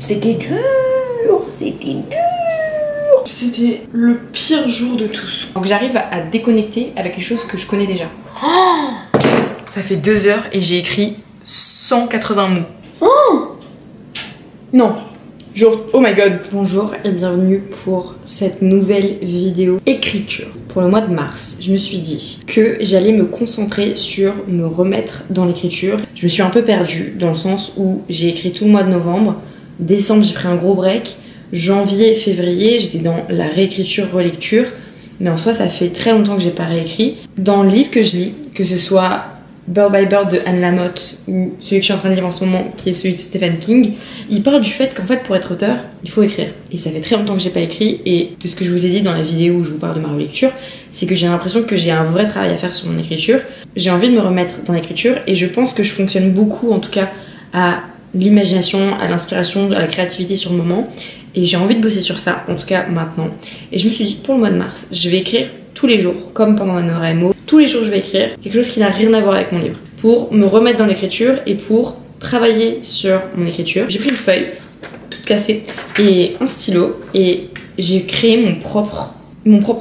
C'était dur, c'était dur. C'était le pire jour de tous. Donc j'arrive à déconnecter avec les choses que je connais déjà. Oh, ça fait 2 heures et j'ai écrit 180 mots. Oh non. Genre, oh my god. Bonjour et bienvenue pour cette nouvelle vidéo écriture. Pour le mois de mars, je me suis dit que j'allais me concentrer sur me remettre dans l'écriture. Je me suis un peu perdue dans le sens où j'ai écrit tout le mois de novembre. Décembre, j'ai pris un gros break. Janvier, février, j'étais dans la réécriture, relecture. Mais en soi, ça fait très longtemps que j'ai pas réécrit. Dans le livre que je lis, que ce soit Bird by Bird de Anne Lamott ou celui que je suis en train de lire en ce moment qui est celui de Stephen King, il parle du fait qu'en fait pour être auteur il faut écrire, et ça fait très longtemps que j'ai pas écrit, et de ce que je vous ai dit dans la vidéo où je vous parle de ma relecture, c'est que j'ai l'impression que j'ai un vrai travail à faire sur mon écriture. J'ai envie de me remettre dans l'écriture et je pense que je fonctionne beaucoup en tout cas à l'imagination, à l'inspiration, à la créativité sur le moment, et j'ai envie de bosser sur ça en tout cas maintenant. Et je me suis dit pour le mois de mars je vais écrire tous les jours, comme pendant un NaNoWriMo. Tous les jours je vais écrire quelque chose qui n'a rien à voir avec mon livre, pour me remettre dans l'écriture et pour travailler sur mon écriture. J'ai pris une feuille toute cassée et un stylo et j'ai créé mon propre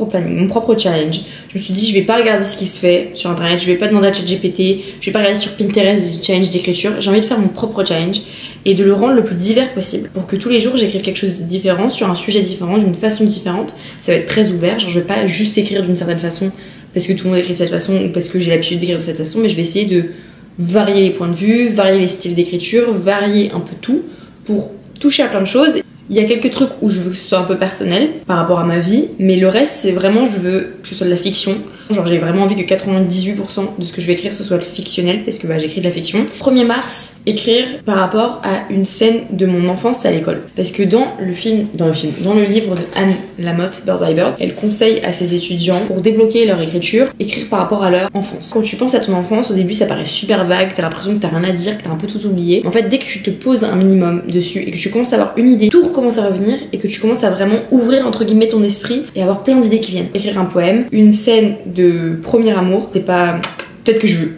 planning, mon propre challenge. Je me suis dit je vais pas regarder ce qui se fait sur internet, je vais pas demander à ChatGPT, je vais pas regarder sur Pinterest des challenges d'écriture. J'ai envie de faire mon propre challenge et de le rendre le plus divers possible pour que tous les jours j'écrive quelque chose de différent, sur un sujet différent, d'une façon différente. Ça va être très ouvert, genre je vais pas juste écrire d'une certaine façon parce que tout le monde écrit de cette façon ou parce que j'ai l'habitude d'écrire de cette façon, mais je vais essayer de varier les points de vue, varier les styles d'écriture, varier un peu tout pour toucher à plein de choses. Il y a quelques trucs où je veux que ce soit un peu personnel par rapport à ma vie, mais le reste c'est vraiment je veux que ce soit de la fiction. Genre j'ai vraiment envie que 98% de ce que je vais écrire ce soit fictionnel parce que j'écris de la fiction. 1er mars, écrire par rapport à une scène de mon enfance à l'école. Parce que dans le livre de Anne Lamott, Bird by Bird, elle conseille à ses étudiants pour débloquer leur écriture, écrire par rapport à leur enfance. Quand tu penses à ton enfance, au début ça paraît super vague, t'as l'impression que t'as rien à dire, que t'as un peu tout oublié. En fait dès que tu te poses un minimum dessus et que tu commences à avoir une idée, tout recommence à revenir et que tu commences à vraiment ouvrir entre guillemets ton esprit et avoir plein d'idées qui viennent. Écrire un poème, une scène de premier amour, c'est pas... Peut-être que je veux...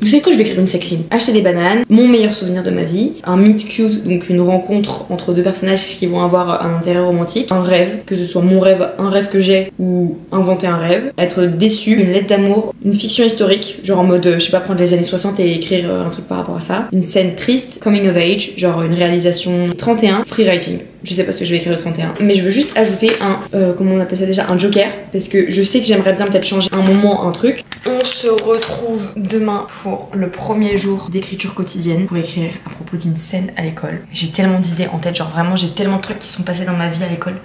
Vous savez quoi, je vais écrire une sex scene. Acheter des bananes, mon meilleur souvenir de ma vie, un meet cute, donc une rencontre entre deux personnages qui vont avoir un intérêt romantique, un rêve, que ce soit mon rêve, un rêve que j'ai, ou inventer un rêve, être déçu, une lettre d'amour, une fiction historique, genre en mode, je sais pas, prendre les années 60 et écrire un truc par rapport à ça, une scène triste, coming of age, genre une réalisation 31, free writing. Je sais pas ce que je vais écrire le 31, mais je veux juste ajouter un, comment on appelle ça déjà, un joker, parce que je sais que j'aimerais bien peut-être changer un moment, un truc. On se retrouve demain pour le premier jour d'écriture quotidienne pour écrire à propos d'une scène à l'école. J'ai tellement d'idées en tête, genre vraiment j'ai tellement de trucs qui sont passés dans ma vie à l'école.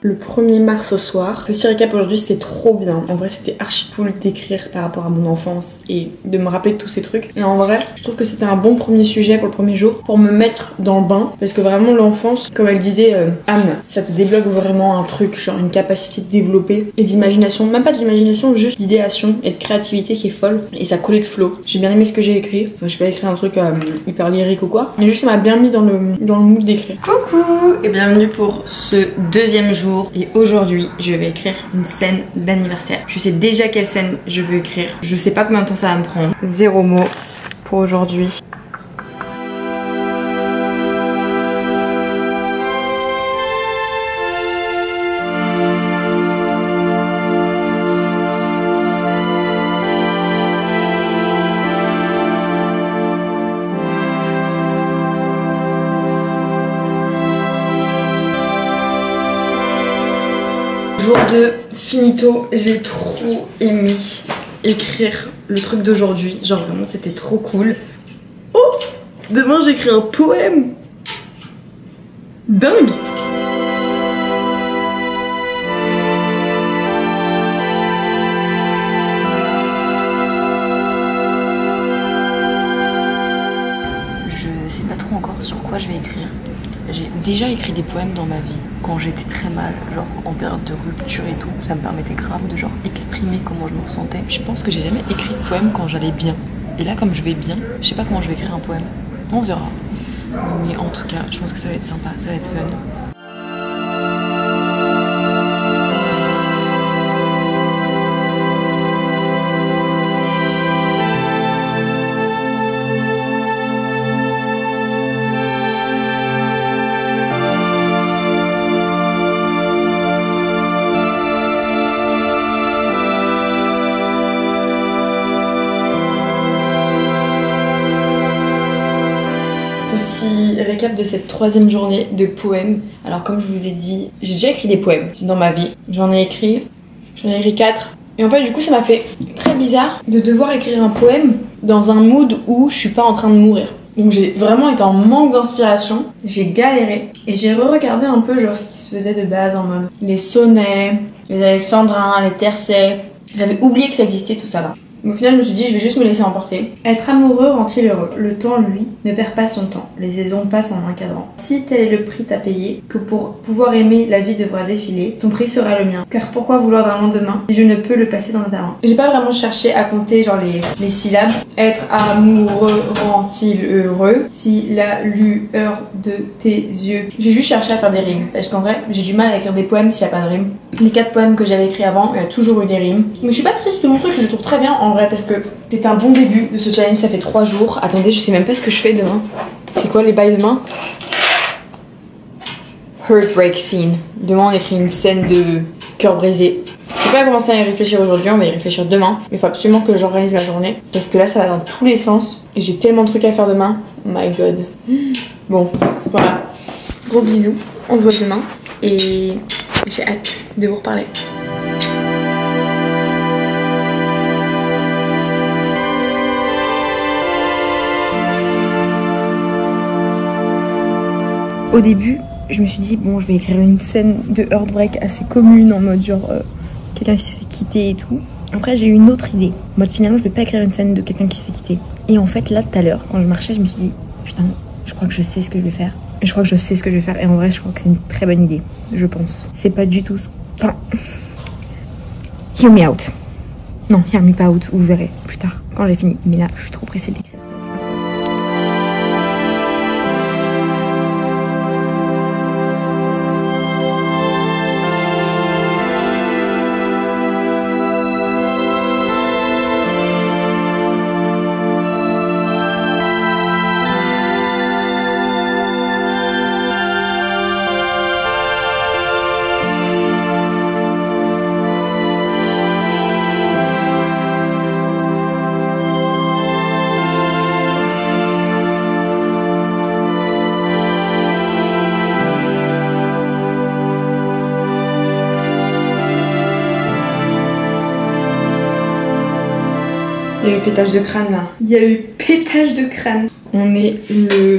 Le 1er mars au soir. Petit récap aujourd'hui, c'était trop bien. En vrai, c'était archi cool d'écrire par rapport à mon enfance et de me rappeler de tous ces trucs. Et en vrai, je trouve que c'était un bon premier sujet pour le premier jour, pour me mettre dans le bain. Parce que vraiment, l'enfance, comme elle disait Anne, ça te débloque vraiment un truc, genre une capacité de développer et d'imagination. Même pas d'imagination, juste d'idéation et de créativité qui est folle. Et ça coulait de flow. J'ai bien aimé ce que j'ai écrit. Enfin, j'ai pas écrit un truc hyper lyrique ou quoi. Mais juste, ça m'a bien mis dans le mood d'écrire. Coucou et bienvenue pour ce deuxième jour. Et aujourd'hui, je vais écrire une scène d'anniversaire. Je sais déjà quelle scène je veux écrire. Je sais pas combien de temps ça va me prendre. 0 mots pour aujourd'hui. Jour 2, finito, j'ai trop aimé écrire le truc d'aujourd'hui, genre vraiment c'était trop cool. Oh, demain j'écris un poème. Dingue. Je sais pas trop encore sur quoi je vais écrire. J'ai déjà écrit des poèmes dans ma vie quand j'étais très mal, genre en période de rupture et tout. Ça me permettait grave de genre exprimer comment je me ressentais. Je pense que j'ai jamais écrit de poème quand j'allais bien. Et là, comme je vais bien, je sais pas comment je vais écrire un poème. On verra. Mais en tout cas, je pense que ça va être sympa, ça va être fun. Petit récap de cette 3e journée de poèmes. Alors comme je vous ai dit, j'ai déjà écrit des poèmes dans ma vie. J'en ai écrit 4. Et en fait du coup ça m'a fait très bizarre de devoir écrire un poème dans un mood où je suis pas en train de mourir. Donc j'ai vraiment été en manque d'inspiration, j'ai galéré. Et j'ai re-regardé un peu genre ce qui se faisait de base en mode les sonnets, les alexandrins, les tercets. J'avais oublié que ça existait tout ça là. Au final, je me suis dit, je vais juste me laisser emporter. Être amoureux rend-il heureux? Le temps, lui, ne perd pas son temps. Les saisons passent en un cadran. Si tel est le prix à payer, que pour pouvoir aimer, la vie devra défiler, ton prix sera le mien. Car pourquoi vouloir d'un lendemain si je ne peux le passer dans ta main? J'ai pas vraiment cherché à compter genre les syllabes. Être amoureux rend-il heureux? Si la lueur de tes yeux. J'ai juste cherché à faire des rimes. Parce qu'en vrai, j'ai du mal à écrire des poèmes s'il n'y a pas de rimes. Les 4 poèmes que j'avais écrits avant, il y a toujours eu des rimes. Mais je suis pas triste de mon truc, je le trouve très bien en vrai parce que c'était un bon début de ce challenge, ça fait 3 jours. Attendez, je sais même pas ce que je fais demain. C'est quoi les bails demain? Heartbreak scene. Demain on écrit une scène de cœur brisé. Je vais pas commencer à y réfléchir aujourd'hui, on va y réfléchir demain. Mais il faut absolument que j'organise la journée parce que là ça va dans tous les sens et j'ai tellement de trucs à faire demain. Oh my god. Bon, voilà. Gros bisous, on se voit demain et j'ai hâte de vous reparler. Au début, je me suis dit, bon, je vais écrire une scène de heartbreak assez commune, en mode genre quelqu'un qui se fait quitter et tout. Après, j'ai eu une autre idée. En mode finalement, je vais pas écrire une scène de quelqu'un qui se fait quitter. Et en fait, là, tout à l'heure, quand je marchais, je me suis dit, putain, je crois que je sais ce que je vais faire. Et je crois que je sais ce que je vais faire. Et en vrai, je crois que c'est une très bonne idée, je pense. C'est pas du tout... Enfin... Hear me out. Non, hear me pas out, vous verrez plus tard, quand j'ai fini. Mais là, je suis trop pressée de l'écrire. Il y a eu pétage de crâne là. Il y a eu pétage de crâne. On est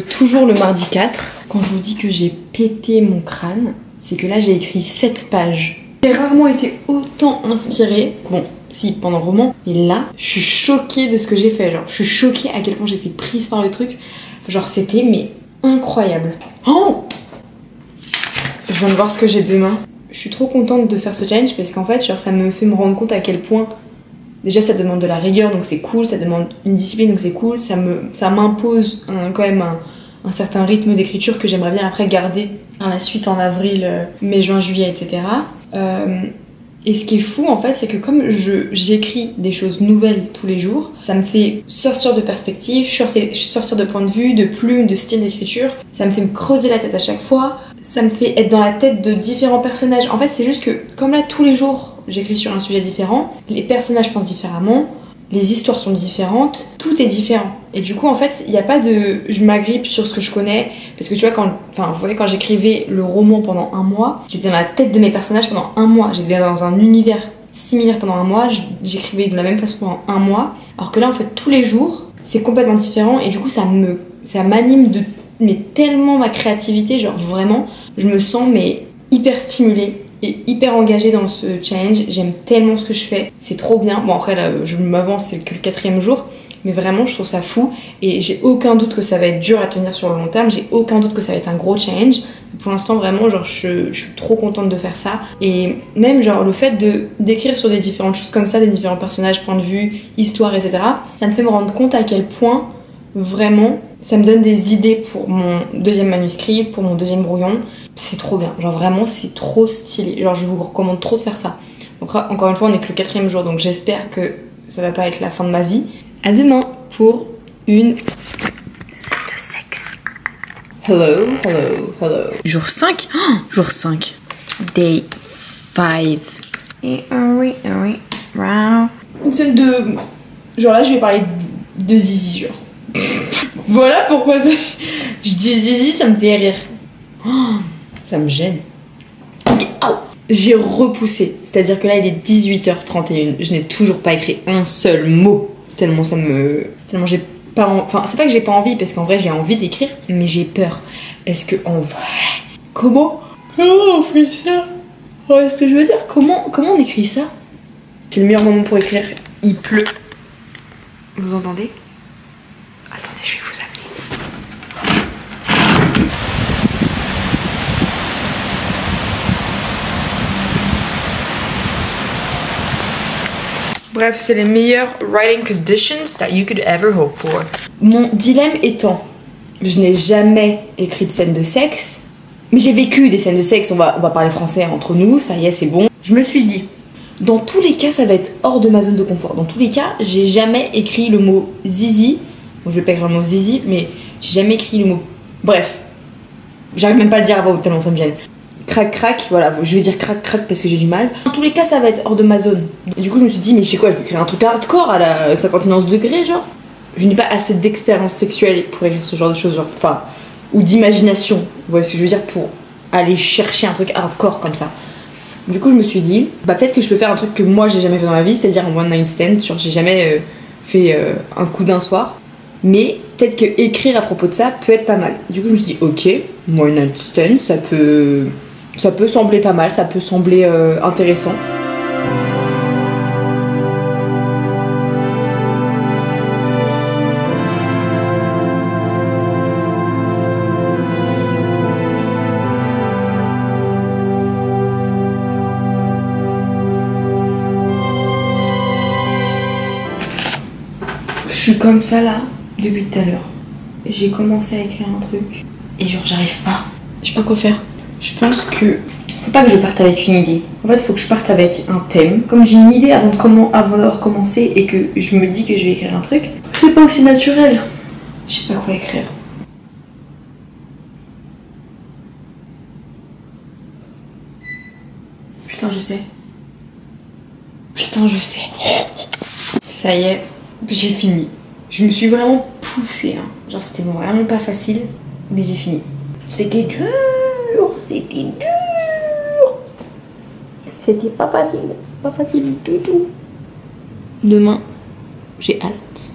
toujours le mardi 4. Quand je vous dis que j'ai pété mon crâne, c'est que là j'ai écrit 7 pages. J'ai rarement été autant inspirée. Bon, si, pendant le roman. Mais là, je suis choquée de ce que j'ai fait. Genre, je suis choquée à quel point j'étais prise par le truc. Genre, c'était mais incroyable. Oh! Je viens de voir ce que j'ai demain. Je suis trop contente de faire ce challenge parce qu'en fait, genre, ça me fait me rendre compte à quel point... Déjà ça demande de la rigueur donc c'est cool, ça demande une discipline donc c'est cool, ça m'impose quand même un certain rythme d'écriture que j'aimerais bien après garder par la suite en avril, mai, juin, juillet, etc. Et ce qui est fou en fait c'est que comme j'écris des choses nouvelles tous les jours, ça me fait sortir de perspective, sortir de point de vue, de plume, de style d'écriture, ça me fait me creuser la tête à chaque fois, ça me fait être dans la tête de différents personnages. En fait c'est juste que comme là tous les jours j'écris sur un sujet différent, les personnages pensent différemment, les histoires sont différentes, tout est différent. Et du coup en fait il n'y a pas de je m'agrippe sur ce que je connais, parce que tu vois vous voyez quand j'écrivais le roman pendant 1 mois, j'étais dans la tête de mes personnages pendant 1 mois, j'étais dans un univers similaire pendant 1 mois, j'écrivais de la même façon pendant 1 mois, alors que là en fait tous les jours c'est complètement différent et du coup ça m'anime mais tellement ma créativité, genre vraiment je me sens mais hyper stimulée et hyper engagée dans ce challenge. J'aime tellement ce que je fais, c'est trop bien. Bon après là je m'avance, c'est que le 4e jour, Mais vraiment, je trouve ça fou et j'ai aucun doute que ça va être dur à tenir sur le long terme. J'ai aucun doute que ça va être un gros challenge. Pour l'instant, vraiment, genre, je suis trop contente de faire ça. Et même, genre, le fait d'écrire sur des différentes choses comme ça, des différents personnages, points de vue, histoire, etc., ça me fait me rendre compte à quel point, vraiment, ça me donne des idées pour mon deuxième manuscrit, pour mon deuxième brouillon. C'est trop bien. Genre, vraiment, c'est trop stylé. Genre, je vous recommande trop de faire ça. Après, encore une fois, on n'est que le 4e jour, donc j'espère que ça va pas être la fin de ma vie. À demain pour une scène de sexe. Hello, hello, hello. Jour 5 oh, jour 5. Day 5. Une scène de... Genre là, je vais parler de zizi, genre. Voilà pourquoi c'est... Je dis zizi, ça me fait rire. Oh, ça me gêne. Okay. Oh. J'ai repoussé, c'est-à-dire que là il est 18h31, je n'ai toujours pas écrit un seul mot, tellement j'ai pas enfin c'est pas que j'ai pas envie, parce qu'en vrai j'ai envie d'écrire, mais j'ai peur, parce que en vrai, comment on fait ça? Ouais, ce que je veux dire, comment on écrit ça? C'est le meilleur moment pour écrire, il pleut. Vous entendez? Attendez, je vais vous amener. Bref, c'est les meilleurs writing conditions that you could ever hope for. Mon dilemme étant, je n'ai jamais écrit de scène de sexe, mais j'ai vécu des scènes de sexe, on va parler français entre nous, ça y est, c'est bon. Je me suis dit, dans tous les cas, ça va être hors de ma zone de confort. Dans tous les cas, j'ai jamais écrit le mot zizi. Bon, je vais pas écrire le mot zizi, mais j'ai jamais écrit le mot... Bref, j'arrive même pas à le dire à voix haute tellement ça me gêne. Crac crac, voilà, je vais dire crac crac parce que j'ai du mal. Dans tous les cas, ça va être hors de ma zone. Et du coup, je me suis dit, mais je sais quoi, je vais écrire un truc hardcore à la 51 degrés, genre. Je n'ai pas assez d'expérience sexuelle pour écrire ce genre de choses, genre, enfin, ou d'imagination, vous voyez ce que je veux dire, pour aller chercher un truc hardcore comme ça. Du coup, je me suis dit, bah peut-être que je peux faire un truc que moi j'ai jamais fait dans ma vie, c'est-à-dire un one night stand, genre j'ai jamais fait un coup d'un soir. Mais peut-être que écrire à propos de ça peut être pas mal. Du coup, je me suis dit, ok, one night stand, ça peut sembler pas mal, ça peut sembler intéressant. Je suis comme ça là, depuis tout à l'heure. J'ai commencé à écrire un truc et genre j'arrive pas. Je sais pas quoi faire. Je pense que faut pas que je parte avec une idée. En fait, il faut que je parte avec un thème. Comme j'ai une idée avant d'avoir commencé et que je me dis que je vais écrire un truc, c'est pas aussi naturel. Je sais pas quoi écrire. Putain, je sais. Putain, je sais. Ça y est, j'ai fini. Je me suis vraiment poussée. Hein. Genre, c'était vraiment pas facile, mais j'ai fini. C'était dur. C'était dur. C'était pas facile du tout. Demain, j'ai hâte.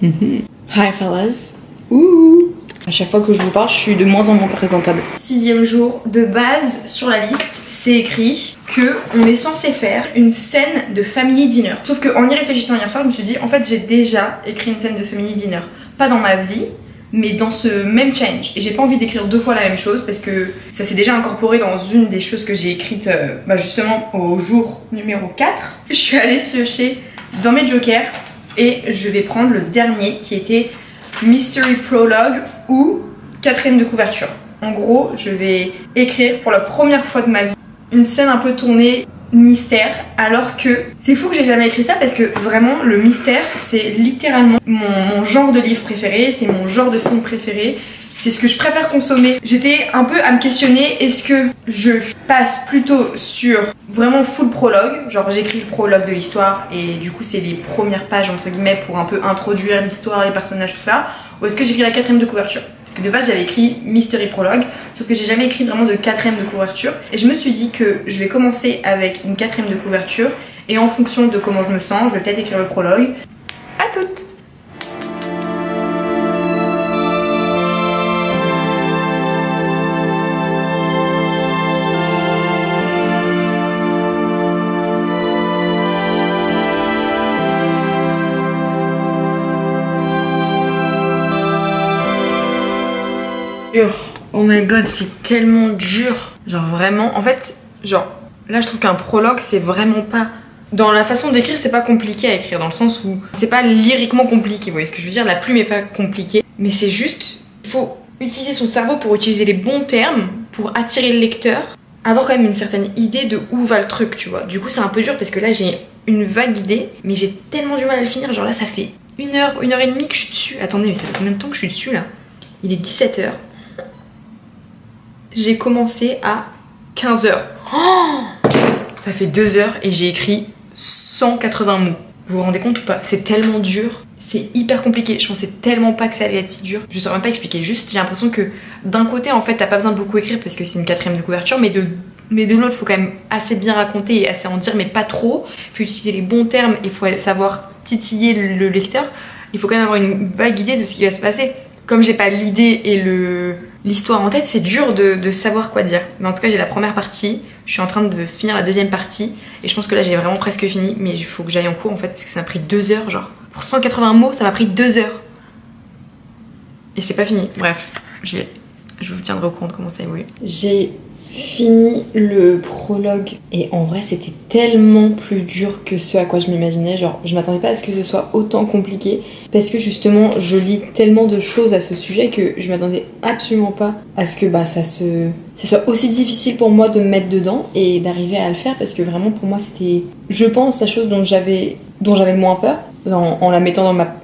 Hi fellas. Ouh. À chaque fois que je vous parle, je suis de moins en moins présentable. 6e jour de base sur la liste, c'est écrit que on est censé faire une scène de family dinner. Sauf qu'en y réfléchissant hier soir, je me suis dit en fait j'ai déjà écrit une scène de family dinner. Pas dans ma vie, mais dans ce même challenge. Et j'ai pas envie d'écrire 2 fois la même chose parce que ça s'est déjà incorporé dans une des choses que j'ai écrites justement au jour numéro 4. Je suis allée piocher dans mes jokers et je vais prendre le dernier qui était Mystery Prologue ou 4e de couverture. En gros, je vais écrire pour la première fois de ma vie une scène un peu tournée mystère, alors que c'est fou que j'ai jamais écrit ça parce que vraiment le mystère c'est littéralement mon genre de livre préféré, c'est mon genre de film préféré, c'est ce que je préfère consommer. J'étais un peu à me questionner, est-ce que je passe plutôt sur vraiment full prologue, genre j'écris le prologue de l'histoire et du coup c'est les premières pages entre guillemets pour un peu introduire l'histoire, les personnages, tout ça, ou est-ce que j'écris la 4e de couverture? Parce que de base j'avais écrit Mystery Prologue, sauf que j'ai jamais écrit vraiment de 4e de couverture. Et je me suis dit que je vais commencer avec une 4e de couverture et en fonction de comment je me sens, je vais peut-être écrire le prologue. À toutes! Dur. Oh my god, c'est tellement dur. Genre vraiment, en fait, genre là je trouve qu'un prologue c'est vraiment pas... Dans la façon d'écrire, c'est pas compliqué à écrire, dans le sens où c'est pas lyriquement compliqué, vous voyez ce que je veux dire, la plume est pas compliquée, mais c'est juste, il faut utiliser son cerveau pour utiliser les bons termes, pour attirer le lecteur, avoir quand même une certaine idée de où va le truc, tu vois. Du coup c'est un peu dur parce que là j'ai une vague idée, mais j'ai tellement du mal à le finir, genre là ça fait 1 heure et demie que je suis dessus. Attendez, mais ça fait combien de temps que je suis dessus là? Il est 17h. J'ai commencé à 15h. Oh, ça fait 2 heures et j'ai écrit 180 mots. Vous vous rendez compte ou pas? C'est tellement dur. C'est hyper compliqué. Je pensais tellement pas que ça allait être si dur. Je saurais même pas expliquer. Juste, j'ai l'impression que d'un côté, en fait, t'as pas besoin de beaucoup écrire parce que c'est une 4ème de couverture, mais de l'autre, faut quand même assez bien raconter et assez en dire, mais pas trop. Il faut utiliser les bons termes et il faut savoir titiller le lecteur. Il faut quand même avoir une vague idée de ce qui va se passer. Comme j'ai pas l'idée et l'histoire en tête, c'est dur de savoir quoi dire. Mais en tout cas, j'ai la première partie, je suis en train de finir la deuxième partie, et je pense que là j'ai vraiment presque fini, mais il faut que j'aille en cours en fait, parce que ça m'a pris 2 heures, genre. Pour 180 mots, ça m'a pris 2 heures. Et c'est pas fini. Bref, je vous tiendrai au courant de comment ça évolue. J'ai fini le prologue et en vrai c'était tellement plus dur que ce à quoi je m'imaginais. Genre je m'attendais pas à ce que ce soit autant compliqué parce que justement je lis tellement de choses à ce sujet que je m'attendais absolument pas à ce que ça soit aussi difficile pour moi de me mettre dedans et d'arriver à le faire, parce que vraiment pour moi c'était, je pense, la chose dont j'avais le moins peur en la mettant dans ma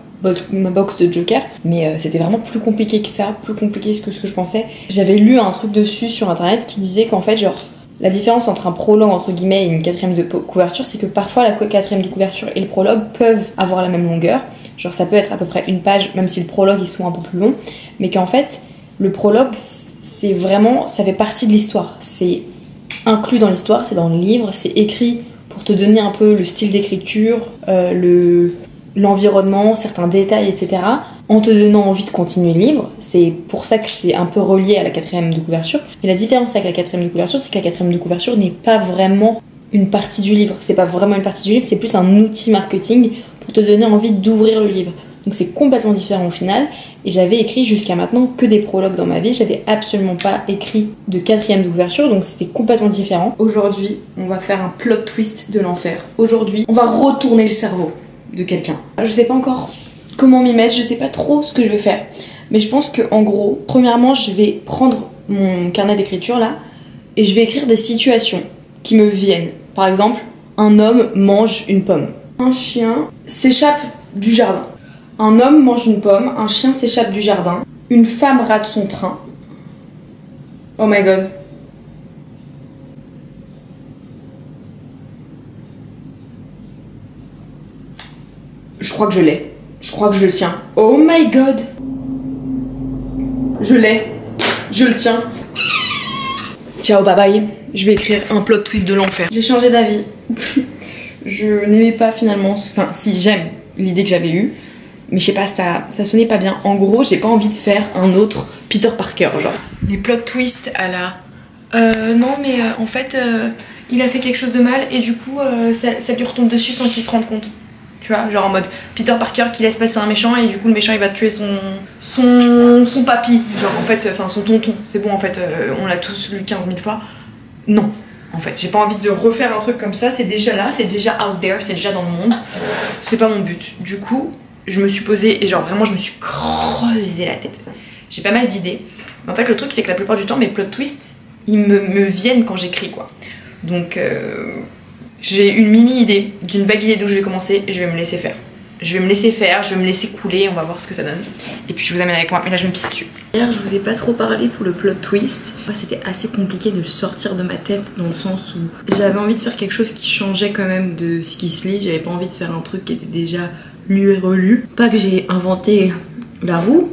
box de Joker, mais c'était vraiment plus compliqué que ça, plus compliqué que ce que je pensais. J'avais lu un truc dessus sur internet qui disait qu'en fait genre la différence entre un prologue entre guillemets et une 4ème de couverture, c'est que parfois la 4ème de couverture et le prologue peuvent avoir la même longueur, genre ça peut être à peu près une page, même si le prologue il soit un peu plus long, mais qu'en fait le prologue c'est vraiment, ça fait partie de l'histoire, c'est inclus dans l'histoire, c'est dans le livre, c'est écrit pour te donner un peu le style d'écriture, l'environnement, certains détails, etc. en te donnant envie de continuer le livre. C'est pour ça que c'est un peu relié à la 4ème de couverture. Et la différence avec la 4ème de couverture, c'est que la 4ème de couverture n'est pas vraiment une partie du livre. C'est pas vraiment une partie du livre, c'est plus un outil marketing pour te donner envie d'ouvrir le livre. Donc c'est complètement différent au final. Et j'avais écrit jusqu'à maintenant que des prologues dans ma vie. J'avais absolument pas écrit de 4ème de couverture, donc c'était complètement différent. Aujourd'hui, on va faire un plot twist de l'enfer. Aujourd'hui, on va retourner le cerveau de quelqu'un. Je sais pas encore comment m'y mettre, je sais pas trop ce que je vais faire, mais je pense que en gros, premièrement, je vais prendre mon carnet d'écriture là et je vais écrire des situations qui me viennent. Par exemple, un homme mange une pomme, un chien s'échappe du jardin, un homme mange une pomme, un chien s'échappe du jardin, une femme rate son train. Oh my god. Je crois que je l'ai. Je crois que je le tiens. Oh my god! Je l'ai. Je le tiens. Ciao, bye bye. Je vais écrire un plot twist de l'enfer. J'ai changé d'avis. Je n'aimais pas finalement... Enfin, si, j'aime l'idée que j'avais eue. Mais je sais pas, ça sonnait pas bien. En gros, j'ai pas envie de faire un autre Peter Parker, genre. Les plot twists à la... non, mais en fait, il a fait quelque chose de mal et du coup, ça lui retombe dessus sans qu'il se rende compte. Tu vois, genre en mode Peter Parker qui laisse passer un méchant et du coup le méchant il va tuer son papy, genre en fait, enfin son tonton, c'est bon en fait, on l'a tous lu 15 000 fois. Non, en fait, j'ai pas envie de refaire un truc comme ça, c'est déjà là, c'est déjà out there, c'est déjà dans le monde, c'est pas mon but. Du coup, je me suis posée et genre vraiment je me suis creusé la tête. J'ai pas mal d'idées, mais en fait le truc c'est que la plupart du temps mes plot twists, ils me viennent quand j'écris quoi. Donc... j'ai une mini-idée, d'une vague idée d'où je vais commencer et je vais me laisser faire. Je vais me laisser faire, je vais me laisser couler, on va voir ce que ça donne. Et puis je vous amène avec moi, mais là je vais me pisser dessus. D'ailleurs, je vous ai pas trop parlé pour le plot twist. C'était assez compliqué de le sortir de ma tête dans le sens où j'avais envie de faire quelque chose qui changeait quand même de ce qui se lit. J'avais pas envie de faire un truc qui était déjà lu et relu. Pas que j'ai inventé la roue,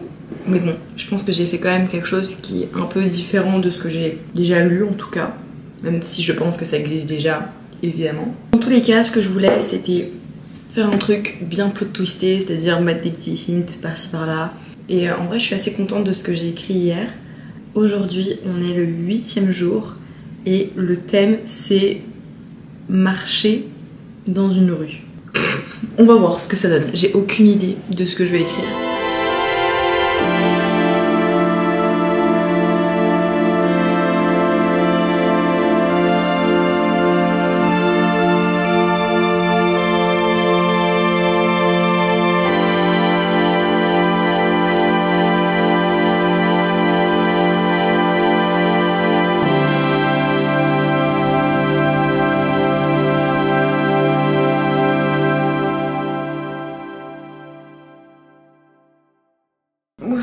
mais bon, je pense que j'ai fait quand même quelque chose qui est un peu différent de ce que j'ai déjà lu en tout cas. Même si je pense que ça existe déjà. Évidemment. Dans tous les cas, ce que je voulais, c'était faire un truc bien plot twisté, c'est-à-dire mettre des petits hints par-ci par-là. Et en vrai, je suis assez contente de ce que j'ai écrit hier. Aujourd'hui, on est le 8e jour et le thème, c'est marcher dans une rue. On va voir ce que ça donne. J'ai aucune idée de ce que je vais écrire.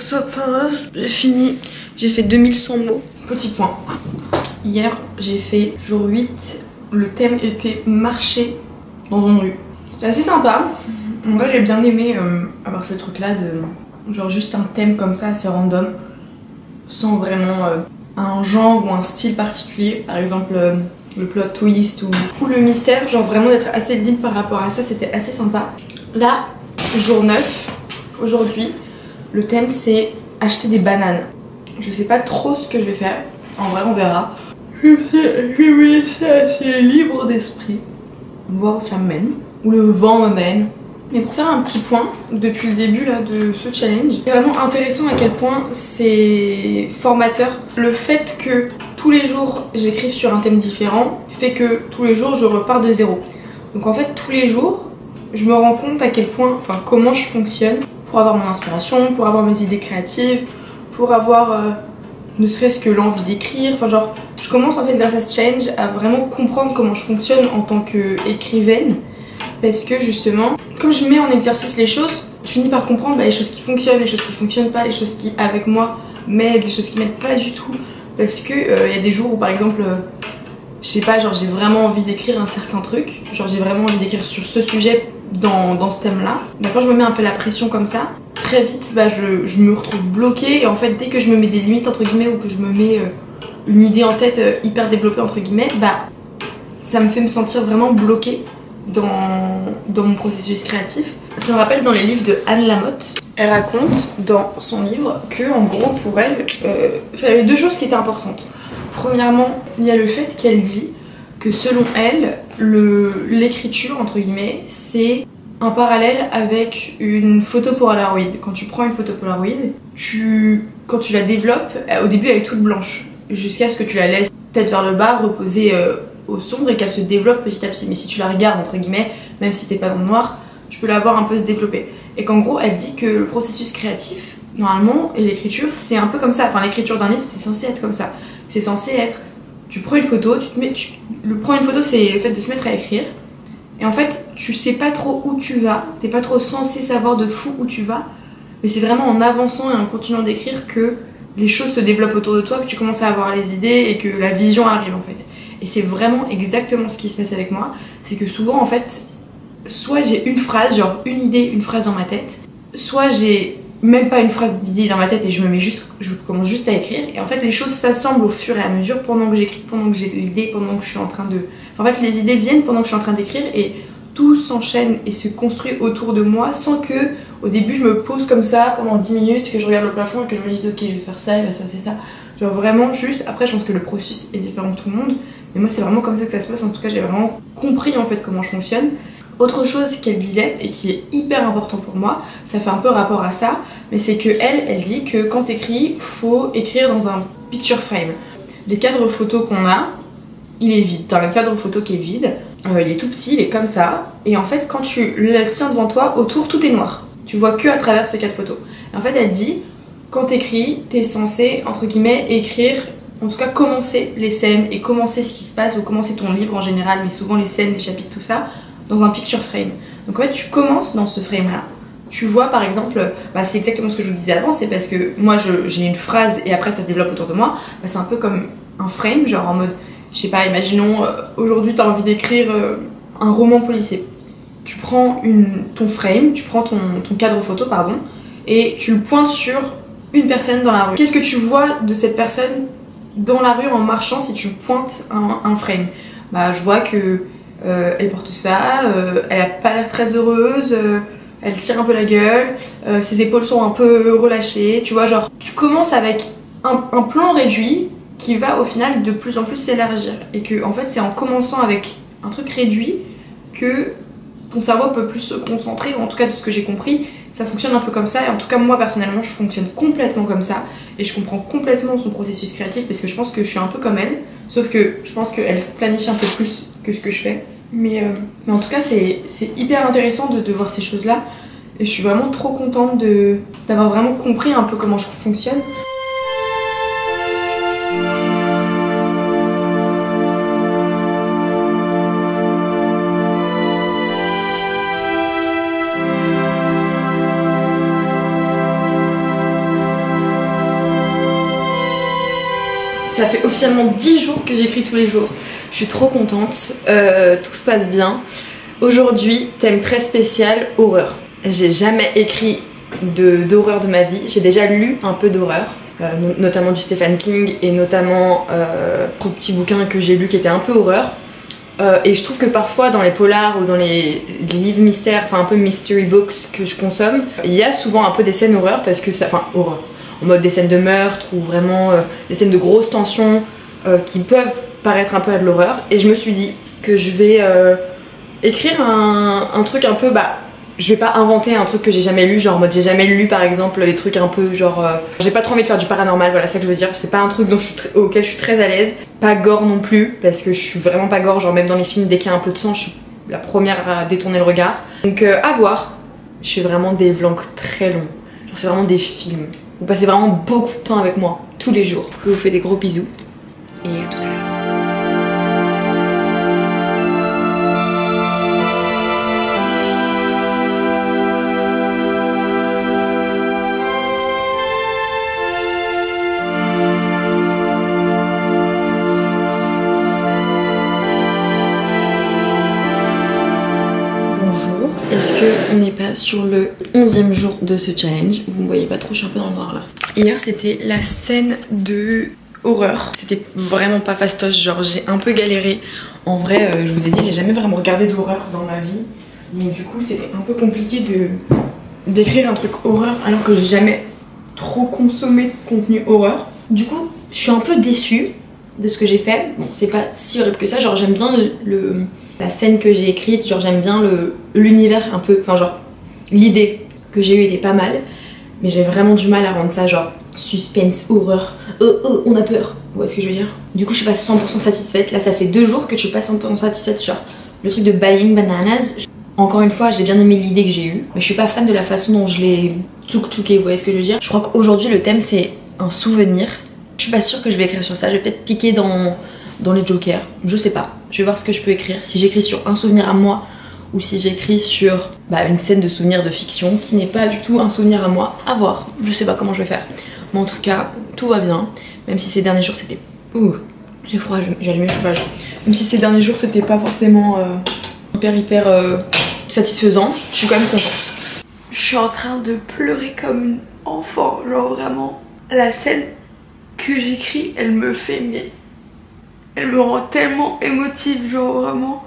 stop, j'ai fini. J'ai fait 2100 mots. Petit point. Hier, j'ai fait jour 8. Le thème était marcher dans une rue. C'était assez sympa. En vrai, j'ai bien aimé avoir ce truc-là de genre juste un thème comme ça, assez random, sans vraiment un genre ou un style particulier. Par exemple, le plot twist ou le mystère. Genre vraiment d'être assez libre par rapport à ça, c'était assez sympa. Là, jour 9, aujourd'hui, le thème c'est acheter des bananes. Je sais pas trop ce que je vais faire. En vrai, on verra. Je vais me laisser assez libre d'esprit. Voir où ça me mène. Où le vent me mène. Mais pour faire un petit point, depuis le début là, de ce challenge, c'est vraiment intéressant à quel point c'est formateur. Le fait que tous les jours j'écrive sur un thème différent fait que tous les jours je repars de zéro. Donc en fait tous les jours je me rends compte à quel point, enfin comment je fonctionne pour avoir mon inspiration, pour avoir mes idées créatives, pour avoir ne serait-ce que l'envie d'écrire. Enfin genre je commence en fait grâce à ce challenge à vraiment comprendre comment je fonctionne en tant qu'écrivaine. Parce que justement, comme je mets en exercice les choses, je finis par comprendre les choses qui fonctionnent, les choses qui fonctionnent pas, les choses qui avec moi m'aident, les choses qui m'aident pas du tout. Parce que y a des jours où par exemple, je sais pas, genre j'ai vraiment envie d'écrire un certain truc, genre j'ai vraiment envie d'écrire sur ce sujet dans ce thème là. D'accord, je me mets un peu la pression comme ça. Très vite, je me retrouve bloquée et en fait dès que je me mets des limites entre guillemets ou que je me mets une idée en tête hyper développée entre guillemets, ça me fait me sentir vraiment bloquée dans mon processus créatif. Ça me rappelle dans les livres de Anne Lamotte. Elle raconte dans son livre que en gros pour elle, il y avait deux choses qui étaient importantes. Premièrement, il y a le fait qu'elle dit que selon elle, l'écriture entre guillemets, c'est un parallèle avec une photo Polaroid. Quand tu prends une photo Polaroid, quand tu la développes, au début elle est toute blanche, jusqu'à ce que tu la laisses tête vers le bas, reposer au sombre et qu'elle se développe petit à petit. Mais si tu la regardes entre guillemets, même si t'es pas dans le noir, tu peux la voir un peu se développer. Et qu'en gros elle dit que le processus créatif normalement et l'écriture c'est un peu comme ça. Enfin l'écriture d'un livre c'est censé être comme ça. C'est censé être, tu prends une photo, prendre une photo c'est le fait de se mettre à écrire. Et en fait tu sais pas trop où tu vas, t'es pas trop censé savoir de fou où tu vas. Mais c'est vraiment en avançant et en continuant d'écrire que les choses se développent autour de toi, que tu commences à avoir les idées et que la vision arrive en fait. Et c'est vraiment exactement ce qui se passe avec moi. C'est que souvent en fait, soit j'ai une phrase, genre une idée, une phrase dans ma tête, soit j'ai même pas une phrase d'idée dans ma tête et je commence juste à écrire. Et en fait les choses s'assemblent au fur et à mesure pendant que j'écris, pendant que j'ai l'idée, pendant que je suis en train de... Enfin, en fait les idées viennent pendant que je suis en train d'écrire et tout s'enchaîne et se construit autour de moi sans que au début je me pose comme ça pendant 10 minutes, que je regarde le plafond et que je me dise ok je vais faire ça, il va se passer ça. Genre vraiment juste, après je pense que le processus est différent de tout le monde. Mais moi c'est vraiment comme ça que ça se passe, en tout cas j'ai vraiment compris en fait comment je fonctionne. Autre chose qu'elle disait et qui est hyper important pour moi, ça fait un peu rapport à ça, mais c'est que elle dit que quand t'écris, faut écrire dans un picture frame. Les cadres photos qu'on a, il est vide, t'as un cadre photo qui est vide, il est tout petit, il est comme ça, et en fait quand tu le tiens devant toi, autour tout est noir. Tu vois que à travers ce cadre photo. Et en fait elle dit, quand t'écris, t'es censé, entre guillemets, écrire, en tout cas commencer les scènes et commencer ce qui se passe, ou commencer ton livre en général, mais souvent les scènes, les chapitres, tout ça, dans un picture frame. Donc en fait tu commences dans ce frame là, tu vois par exemple, c'est exactement ce que je vous disais avant, c'est parce que moi j'ai une phrase et après ça se développe autour de moi, c'est un peu comme un frame, genre en mode, je sais pas, imaginons aujourd'hui t'as envie d'écrire un roman policier. Tu prends ton frame, tu prends ton cadre photo pardon, et tu le pointes sur une personne dans la rue. Qu'est-ce que tu vois de cette personne dans la rue en marchant si tu pointes un frame? Je vois que elle porte ça, elle a pas l'air très heureuse, elle tire un peu la gueule, ses épaules sont un peu relâchées, tu vois, genre tu commences avec un plan réduit qui va au final de plus en plus s'élargir et que en fait c'est en commençant avec un truc réduit que ton cerveau peut plus se concentrer, ou en tout cas de ce que j'ai compris ça fonctionne un peu comme ça. Et en tout cas moi personnellement je fonctionne complètement comme ça et je comprends complètement son processus créatif parce que je pense que je suis un peu comme elle, sauf que je pense qu'elle planifie un peu plus que ce que je fais. Mais en tout cas c'est hyper intéressant de voir ces choses là et je suis vraiment trop contente d'avoir vraiment compris un peu comment je fonctionne. Ça fait officiellement 10 jours que j'écris tous les jours. Je suis trop contente, tout se passe bien. Aujourd'hui, thème très spécial, horreur. J'ai jamais écrit d'horreur de ma vie. J'ai déjà lu un peu d'horreur, notamment du Stephen King et notamment tout petit bouquin que j'ai lu qui était un peu horreur. Et je trouve que parfois dans les polars ou dans les livres mystères, enfin un peu mystery books que je consomme, il y a souvent un peu des scènes horreur parce que ça, enfin horreur, en mode des scènes de meurtre ou vraiment des scènes de grosse tension qui peuvent paraître un peu à de l'horreur. Et je me suis dit que je vais écrire un truc un peu, je vais pas inventer un truc que j'ai jamais lu, genre en mode j'ai jamais lu par exemple des trucs un peu genre j'ai pas trop envie de faire du paranormal, voilà, c'est ça que je veux dire, c'est pas un truc auquel je suis très à l'aise, pas gore non plus parce que je suis vraiment pas gore, genre même dans les films dès qu'il y a un peu de sang je suis la première à détourner le regard, donc à voir. Je fais vraiment des vlogs très longs, genre c'est vraiment des films, vous passez vraiment beaucoup de temps avec moi tous les jours. Je vous fais des gros bisous et à tout à l'heure. Est-ce qu'on n'est pas sur le 11e jour de ce challenge? Vous me voyez pas trop, je suis un peu dans le noir là. Hier c'était la scène de horreur. C'était vraiment pas fastoche, genre j'ai un peu galéré. En vrai, je vous ai dit, j'ai jamais vraiment regardé d'horreur dans ma vie. Donc du coup c'était un peu compliqué d'écrire un truc horreur alors que j'ai jamais trop consommé de contenu horreur. Du coup, je suis un peu déçue de ce que j'ai fait. Bon, c'est pas si horrible que ça, genre j'aime bien la scène que j'ai écrite, genre j'aime bien l'univers un peu, enfin genre l'idée que j'ai eue était pas mal, mais j'ai vraiment du mal à rendre ça genre suspense, horreur, on a peur, vous voyez ce que je veux dire? Du coup je suis pas 100% satisfaite, là ça fait 2 jours que je suis pas 100% satisfaite, genre le truc de Buying Bananas, encore une fois j'ai bien aimé l'idée que j'ai eue, mais je suis pas fan de la façon dont je l'ai tchouk-tchouké, vous voyez ce que je veux dire? Je crois qu'aujourd'hui le thème c'est un souvenir, je suis pas sûre que je vais écrire sur ça, je vais peut-être piquer dans les jokers, je sais pas, je vais voir ce que je peux écrire, si j'écris sur un souvenir à moi ou si j'écris sur une scène de souvenir de fiction qui n'est pas du tout un souvenir à moi, à voir, je sais pas comment je vais faire, mais en tout cas tout va bien, même si ces derniers jours c'était... j'ai froid, j'ai allumé le chauffage, même si ces derniers jours c'était pas forcément hyper satisfaisant, je suis quand même contente. Je suis en train de pleurer comme une enfant, genre vraiment, la scène que j'écris elle me fait elle me rend tellement émotive, genre vraiment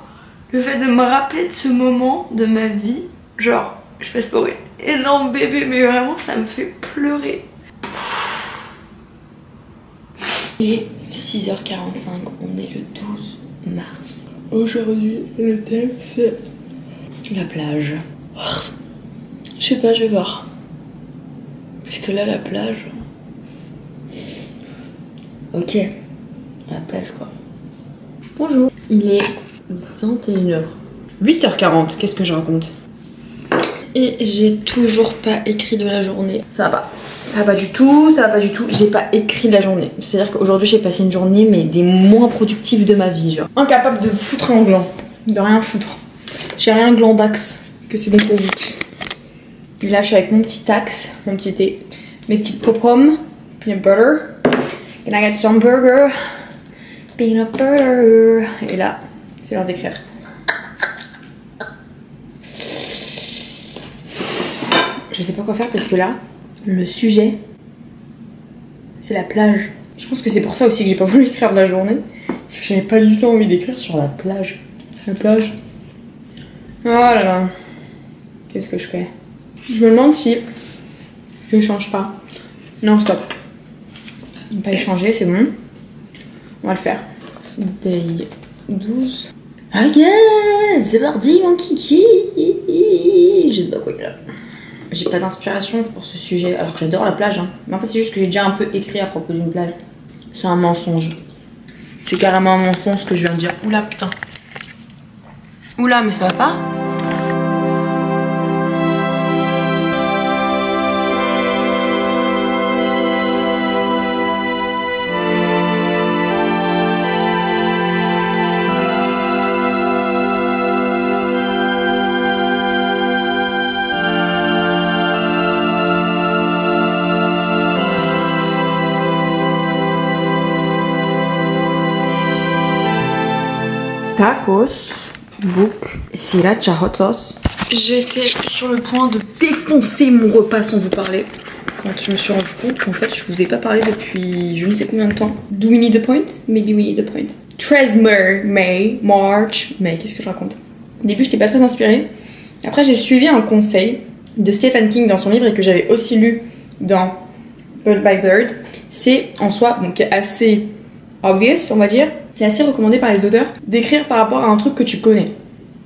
le fait de me rappeler de ce moment de ma vie, genre je passe pour une énorme bébé mais vraiment ça me fait pleurer. Il est 6h45, on est le 12 mars. Aujourd'hui le thème c'est la plage. Je sais pas, je vais voir. Puisque là la plage... Ok, la plage quoi. Bonjour. Il est 21h. 8h40, qu'est-ce que je raconte? Et j'ai toujours pas écrit de la journée. Ça va pas. Ça va pas du tout, ça va pas du tout. J'ai pas écrit de la journée. C'est-à-dire qu'aujourd'hui j'ai passé une journée mais des moins productives de ma vie, genre. Incapable de foutre un gland. De rien foutre. J'ai rien glandax. Parce que c'est bon pour vous. Et là je suis avec mon petit axe, mon petit thé, mes petites pop-pommes, peanut butter. And I got some burger. Peanut butter. Et là, c'est l'heure d'écrire. Je sais pas quoi faire parce que là, le sujet, c'est la plage. Je pense que c'est pour ça aussi que j'ai pas voulu écrire de la journée. Parce que j'avais pas du tout envie d'écrire sur la plage. La plage. Oh là là. Qu'est-ce que je fais? Je me demande si je change pas. Non, stop. On va pas échanger, c'est bon. On va le faire. Day 12. Ok, c'est parti mon kiki. Je sais pas quoi là. J'ai pas d'inspiration pour ce sujet, alors que j'adore la plage. Hein. Mais en fait, c'est juste que j'ai déjà un peu écrit à propos d'une plage. C'est un mensonge. C'est carrément un mensonge ce que je viens de dire. Oula, putain. Oula, mais ça va pas? Tacos book sriracha hot sauce. J'étais sur le point de défoncer mon repas sans vous parler quand je me suis rendu compte qu'en fait je vous ai pas parlé depuis je ne sais combien de temps. Do we need a point? Maybe we need a point. 13 May, March, mais qu'est-ce que je raconte? Au début j'étais pas très inspirée. Après j'ai suivi un conseil de Stephen King dans son livre et que j'avais aussi lu dans Bird by Bird. C'est en soi donc assez obvious on va dire. C'est assez recommandé par les auteurs d'écrire par rapport à un truc que tu connais.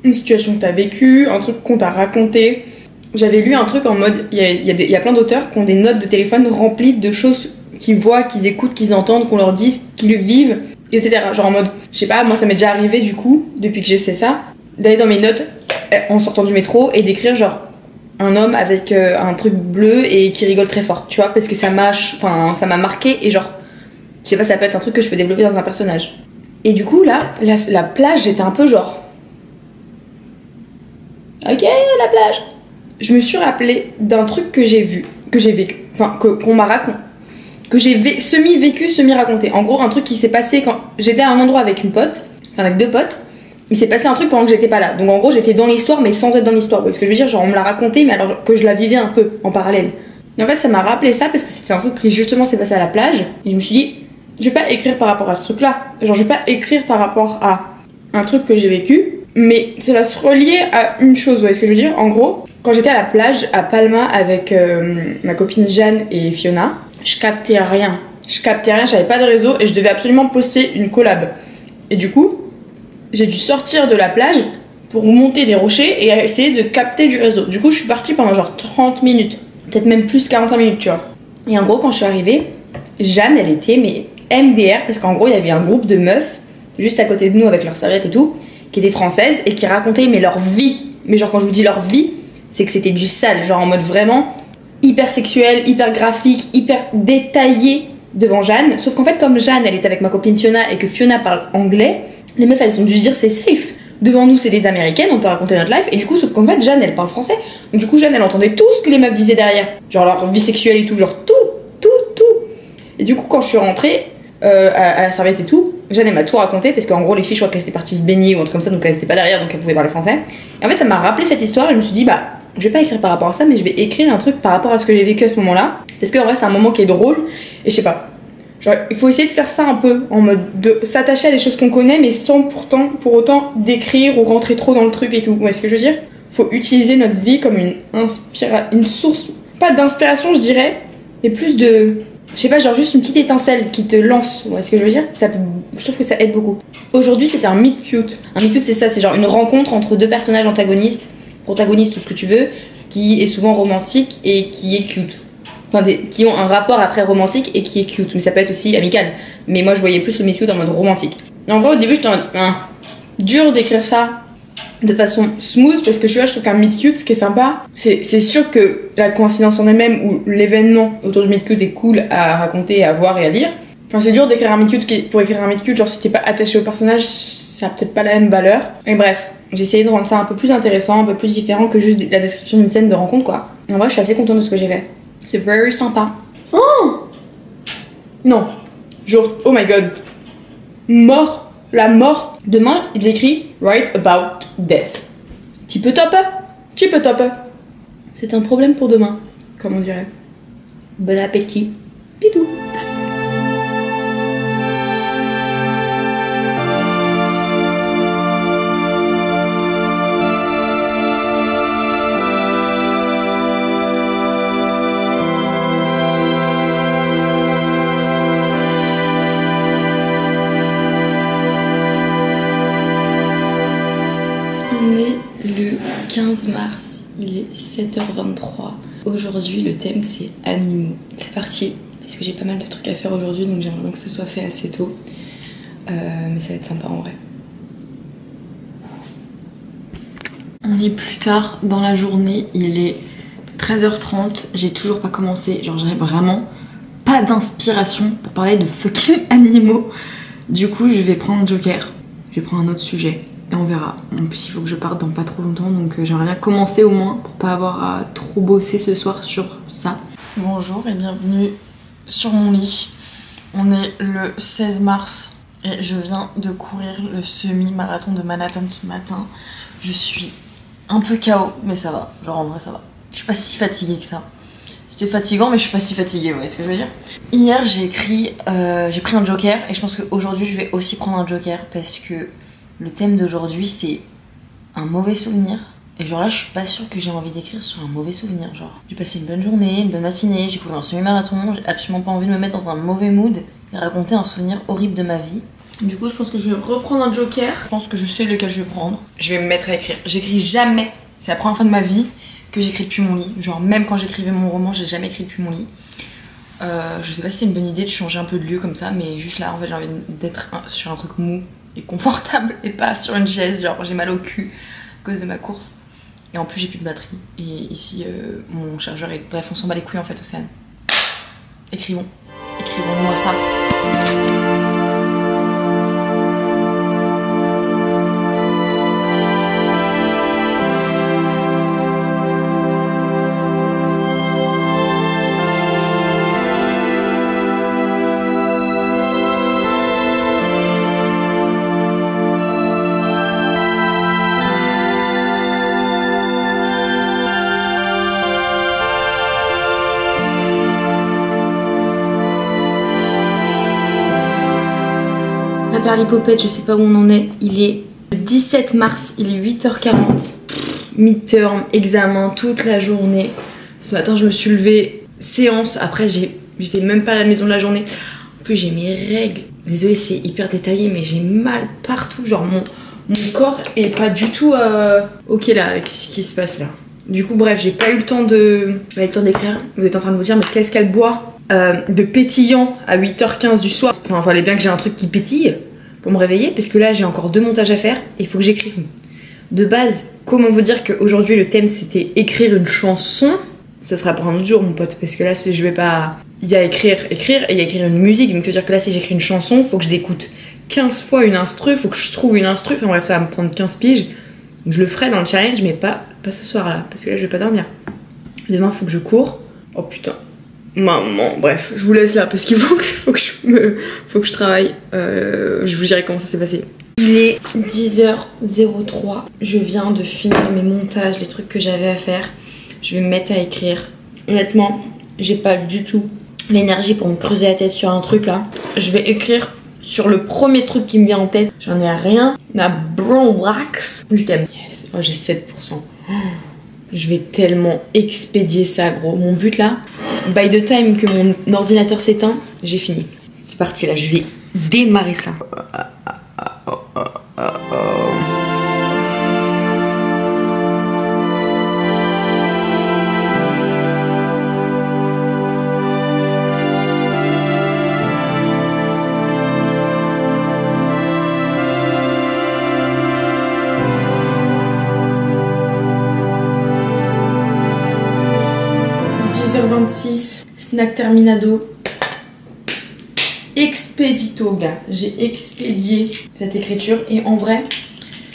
Une situation que tu as vécue, un truc qu'on t'a raconté. J'avais lu un truc en mode, il y a plein d'auteurs qui ont des notes de téléphone remplies de choses qu'ils voient, qu'ils écoutent, qu'ils entendent, qu'on leur dise, qu'ils vivent, etc. Genre en mode, je sais pas, moi ça m'est déjà arrivé du coup, depuis que j'ai fait ça, d'aller dans mes notes en sortant du métro et d'écrire genre un homme avec un truc bleu et qui rigole très fort, tu vois, parce que ça m'a marqué et genre, je sais pas, ça peut être un truc que je peux développer dans un personnage. Et du coup là, la plage, j'étais un peu genre, ok, la plage. Je me suis rappelé d'un truc que j'ai vu, que j'ai vécu, enfin qu'on m'a raconté, que j'ai semi-vécu, semi-raconté. En gros, un truc qui s'est passé quand j'étais à un endroit avec une pote, enfin avec 2 potes. Il s'est passé un truc pendant que j'étais pas là. Donc en gros, j'étais dans l'histoire, mais sans être dans l'histoire. Vous voyez ce que je veux dire? Genre on me l'a raconté, mais alors que je la vivais un peu en parallèle. Et en fait, ça m'a rappelé ça parce que c'était un truc qui justement s'est passé à la plage. Et je me suis dit, je vais pas écrire par rapport à ce truc-là. Genre je vais pas écrire par rapport à un truc que j'ai vécu. Mais ça va se relier à une chose, vous voyez ce que je veux dire? En gros, quand j'étais à la plage à Palma avec ma copine Jeanne et Fiona, je captais rien, j'avais pas de réseau et je devais absolument poster une collab. Et du coup, j'ai dû sortir de la plage pour monter des rochers et essayer de capter du réseau. Du coup, je suis partie pendant genre 30 minutes, peut-être même plus 45 minutes, tu vois. Et en gros, quand je suis arrivée, Jeanne, elle était mais MDR parce qu'en gros, il y avait un groupe de meufs juste à côté de nous avec leurs serviettes et tout, qui étaient françaises et qui racontaient mais leur vie. Mais genre quand je vous dis leur vie, c'est que c'était du sale, genre en mode vraiment hyper sexuel, hyper graphique, hyper détaillé devant Jeanne. Sauf qu'en fait comme Jeanne elle est avec ma copine Fiona et que Fiona parle anglais, les meufs elles ont dû se dire c'est safe. Devant nous c'est des américaines, on peut raconter notre life et du coup sauf qu'en fait Jeanne elle parle français. Donc du coup Jeanne elle entendait tout ce que les meufs disaient derrière. Genre leur vie sexuelle et tout, genre tout. Et du coup quand je suis rentrée à la serviette et tout, Jeanne elle m'a tout raconté parce qu'en gros les filles je crois qu'elles étaient parties se baigner ou un truc comme ça donc elles étaient pas derrière donc elles pouvaient parler français. Et en fait ça m'a rappelé cette histoire et je me suis dit bah je vais pas écrire par rapport à ça mais je vais écrire un truc par rapport à ce que j'ai vécu à ce moment là parce qu'en vrai c'est un moment qui est drôle et je sais pas, genre il faut essayer de faire ça un peu en mode de s'attacher à des choses qu'on connaît mais sans pour autant d'écrire ou rentrer trop dans le truc et tout. Vous voyez ce que je veux dire? Faut utiliser notre vie comme une source, pas d'inspiration je dirais, mais plus de, je sais pas, genre juste une petite étincelle qui te lance, vous voyez ce que je veux dire? Je trouve que ça aide beaucoup. Aujourd'hui c'était un meet cute. Un meet cute c'est ça, c'est genre une rencontre entre 2 personnages antagonistes, protagonistes, tout ce que tu veux, qui est souvent romantique et qui est cute. Enfin qui ont un rapport après romantique et qui est cute, mais ça peut être aussi amical. Mais moi je voyais plus le meet cute en mode romantique. Et en gros au début j'étais en mode, dur d'écrire ça de façon smooth parce que je trouve qu'un meet cute ce qui est sympa c'est sûr que la coïncidence en elle-même ou l'événement autour du meet cute est cool à raconter, à voir et à lire. Enfin c'est dur d'écrire un meet cute pour écrire un meet cute, genre si t'es pas attaché au personnage ça a peut-être pas la même valeur. Et bref, j'ai essayé de rendre ça un peu plus intéressant, un peu plus différent que juste la description d'une scène de rencontre quoi. En vrai je suis assez contente de ce que j'ai fait. C'est very sympa. Oh non, genre oh my god, la mort. Demain, il écrit Write about death. Petit peu top. C'est un problème pour demain, comme on dirait. Bon appétit. Bisous. On est le 15 mars, il est 7h23. Aujourd'hui, le thème c'est animaux. C'est parti, parce que j'ai pas mal de trucs à faire aujourd'hui, donc j'aimerais bien que ce soit fait assez tôt. Mais ça va être sympa en vrai. On est plus tard dans la journée, il est 13h30, j'ai toujours pas commencé. Genre j'ai vraiment pas d'inspiration pour parler de fucking animaux. Du coup, je vais prendre Joker, je vais prendre un autre sujet. Et on verra. En plus, il faut que je parte dans pas trop longtemps, donc j'aimerais bien commencer au moins pour pas avoir à trop bosser ce soir sur ça. Bonjour et bienvenue sur mon lit. On est le 16 mars Et je viens de courir le semi-marathon de Manhattan ce matin. Je suis un peu KO, mais ça va. Genre en vrai ça va. Je suis pas si fatiguée que ça. C'était fatigant, mais je suis pas si fatiguée, vous voyez ce que je veux dire. Hier j'ai pris un joker et je pense qu'aujourd'hui je vais aussi prendre un joker parce que le thème d'aujourd'hui c'est un mauvais souvenir. Et genre là je suis pas sûre que j'ai envie d'écrire sur un mauvais souvenir. Genre j'ai passé une bonne journée, une bonne matinée, j'ai couru un semi-marathon, j'ai absolument pas envie de me mettre dans un mauvais mood et raconter un souvenir horrible de ma vie. Du coup je pense que je vais reprendre un joker. Je pense que je sais lequel je vais prendre. Je vais me mettre à écrire. J'écris jamais, c'est la première fois de ma vie que j'écris depuis mon lit. Genre même quand j'écrivais mon roman j'ai jamais écrit depuis mon lit. Je sais pas si c'est une bonne idée de changer un peu de lieu comme ça, mais juste là en fait j'ai envie d'être sur un truc mou et confortable et pas sur une chaise, genre j'ai mal au cul à cause de ma course. Et en plus j'ai plus de batterie. Et ici mon chargeur est... Bref on s'en bat les couilles en fait Océane. Écrivons. Écrivons-moi ça. La perlipopette, je sais pas où on en est. Il est le 17 mars, il est 8h40. Midterm, examen, toute la journée. Ce matin, je me suis levée, séance. Après, j'étais même pas à la maison de la journée. En plus, j'ai mes règles. Désolée, c'est hyper détaillé, mais j'ai mal partout. Genre, mon corps est pas du tout ok là avec ce qui se passe là. Du coup, bref, j'ai pas eu le temps d'écrire. Vous êtes en train de vous dire, mais qu'est-ce qu'elle boit de pétillant à 8h15 du soir. Enfin, il fallait bien que j'ai un truc qui pétille pour me réveiller, parce que là j'ai encore 2 montages à faire et il faut que j'écrive. De base, comment vous dire qu'aujourd'hui le thème c'était écrire une chanson. Ça sera pour un autre jour mon pote, parce que là je vais pas... Il y a écrire et il y a écrire une musique, donc ça veut dire que là si j'écris une chanson, faut que je l'écoute 15 fois une instru, faut que je trouve une instru, enfin bref ça va me prendre 15 piges. Donc je le ferai dans le challenge, mais pas ce soir là, parce que là je vais pas dormir. Demain faut que je cours. Oh putain. Maman, bref, je vous laisse là parce qu'il faut que je travaille. Je vous dirai comment ça s'est passé. Il est 10h03. Je viens de finir mes montages, les trucs que j'avais à faire. Je vais me mettre à écrire. Honnêtement, j'ai pas du tout l'énergie pour me creuser la tête sur un truc là. Je vais écrire sur le premier truc qui me vient en tête. J'en ai rien à Bronx. Je t'aime. Yes. Oh, j'ai 7%. Je vais tellement expédier ça, gros. Mon but là, by the time que mon ordinateur s'éteint, j'ai fini. C'est parti là, je vais démarrer ça. 10h26, snack terminado. Expédito, gars. J'ai expédié cette écriture et en vrai,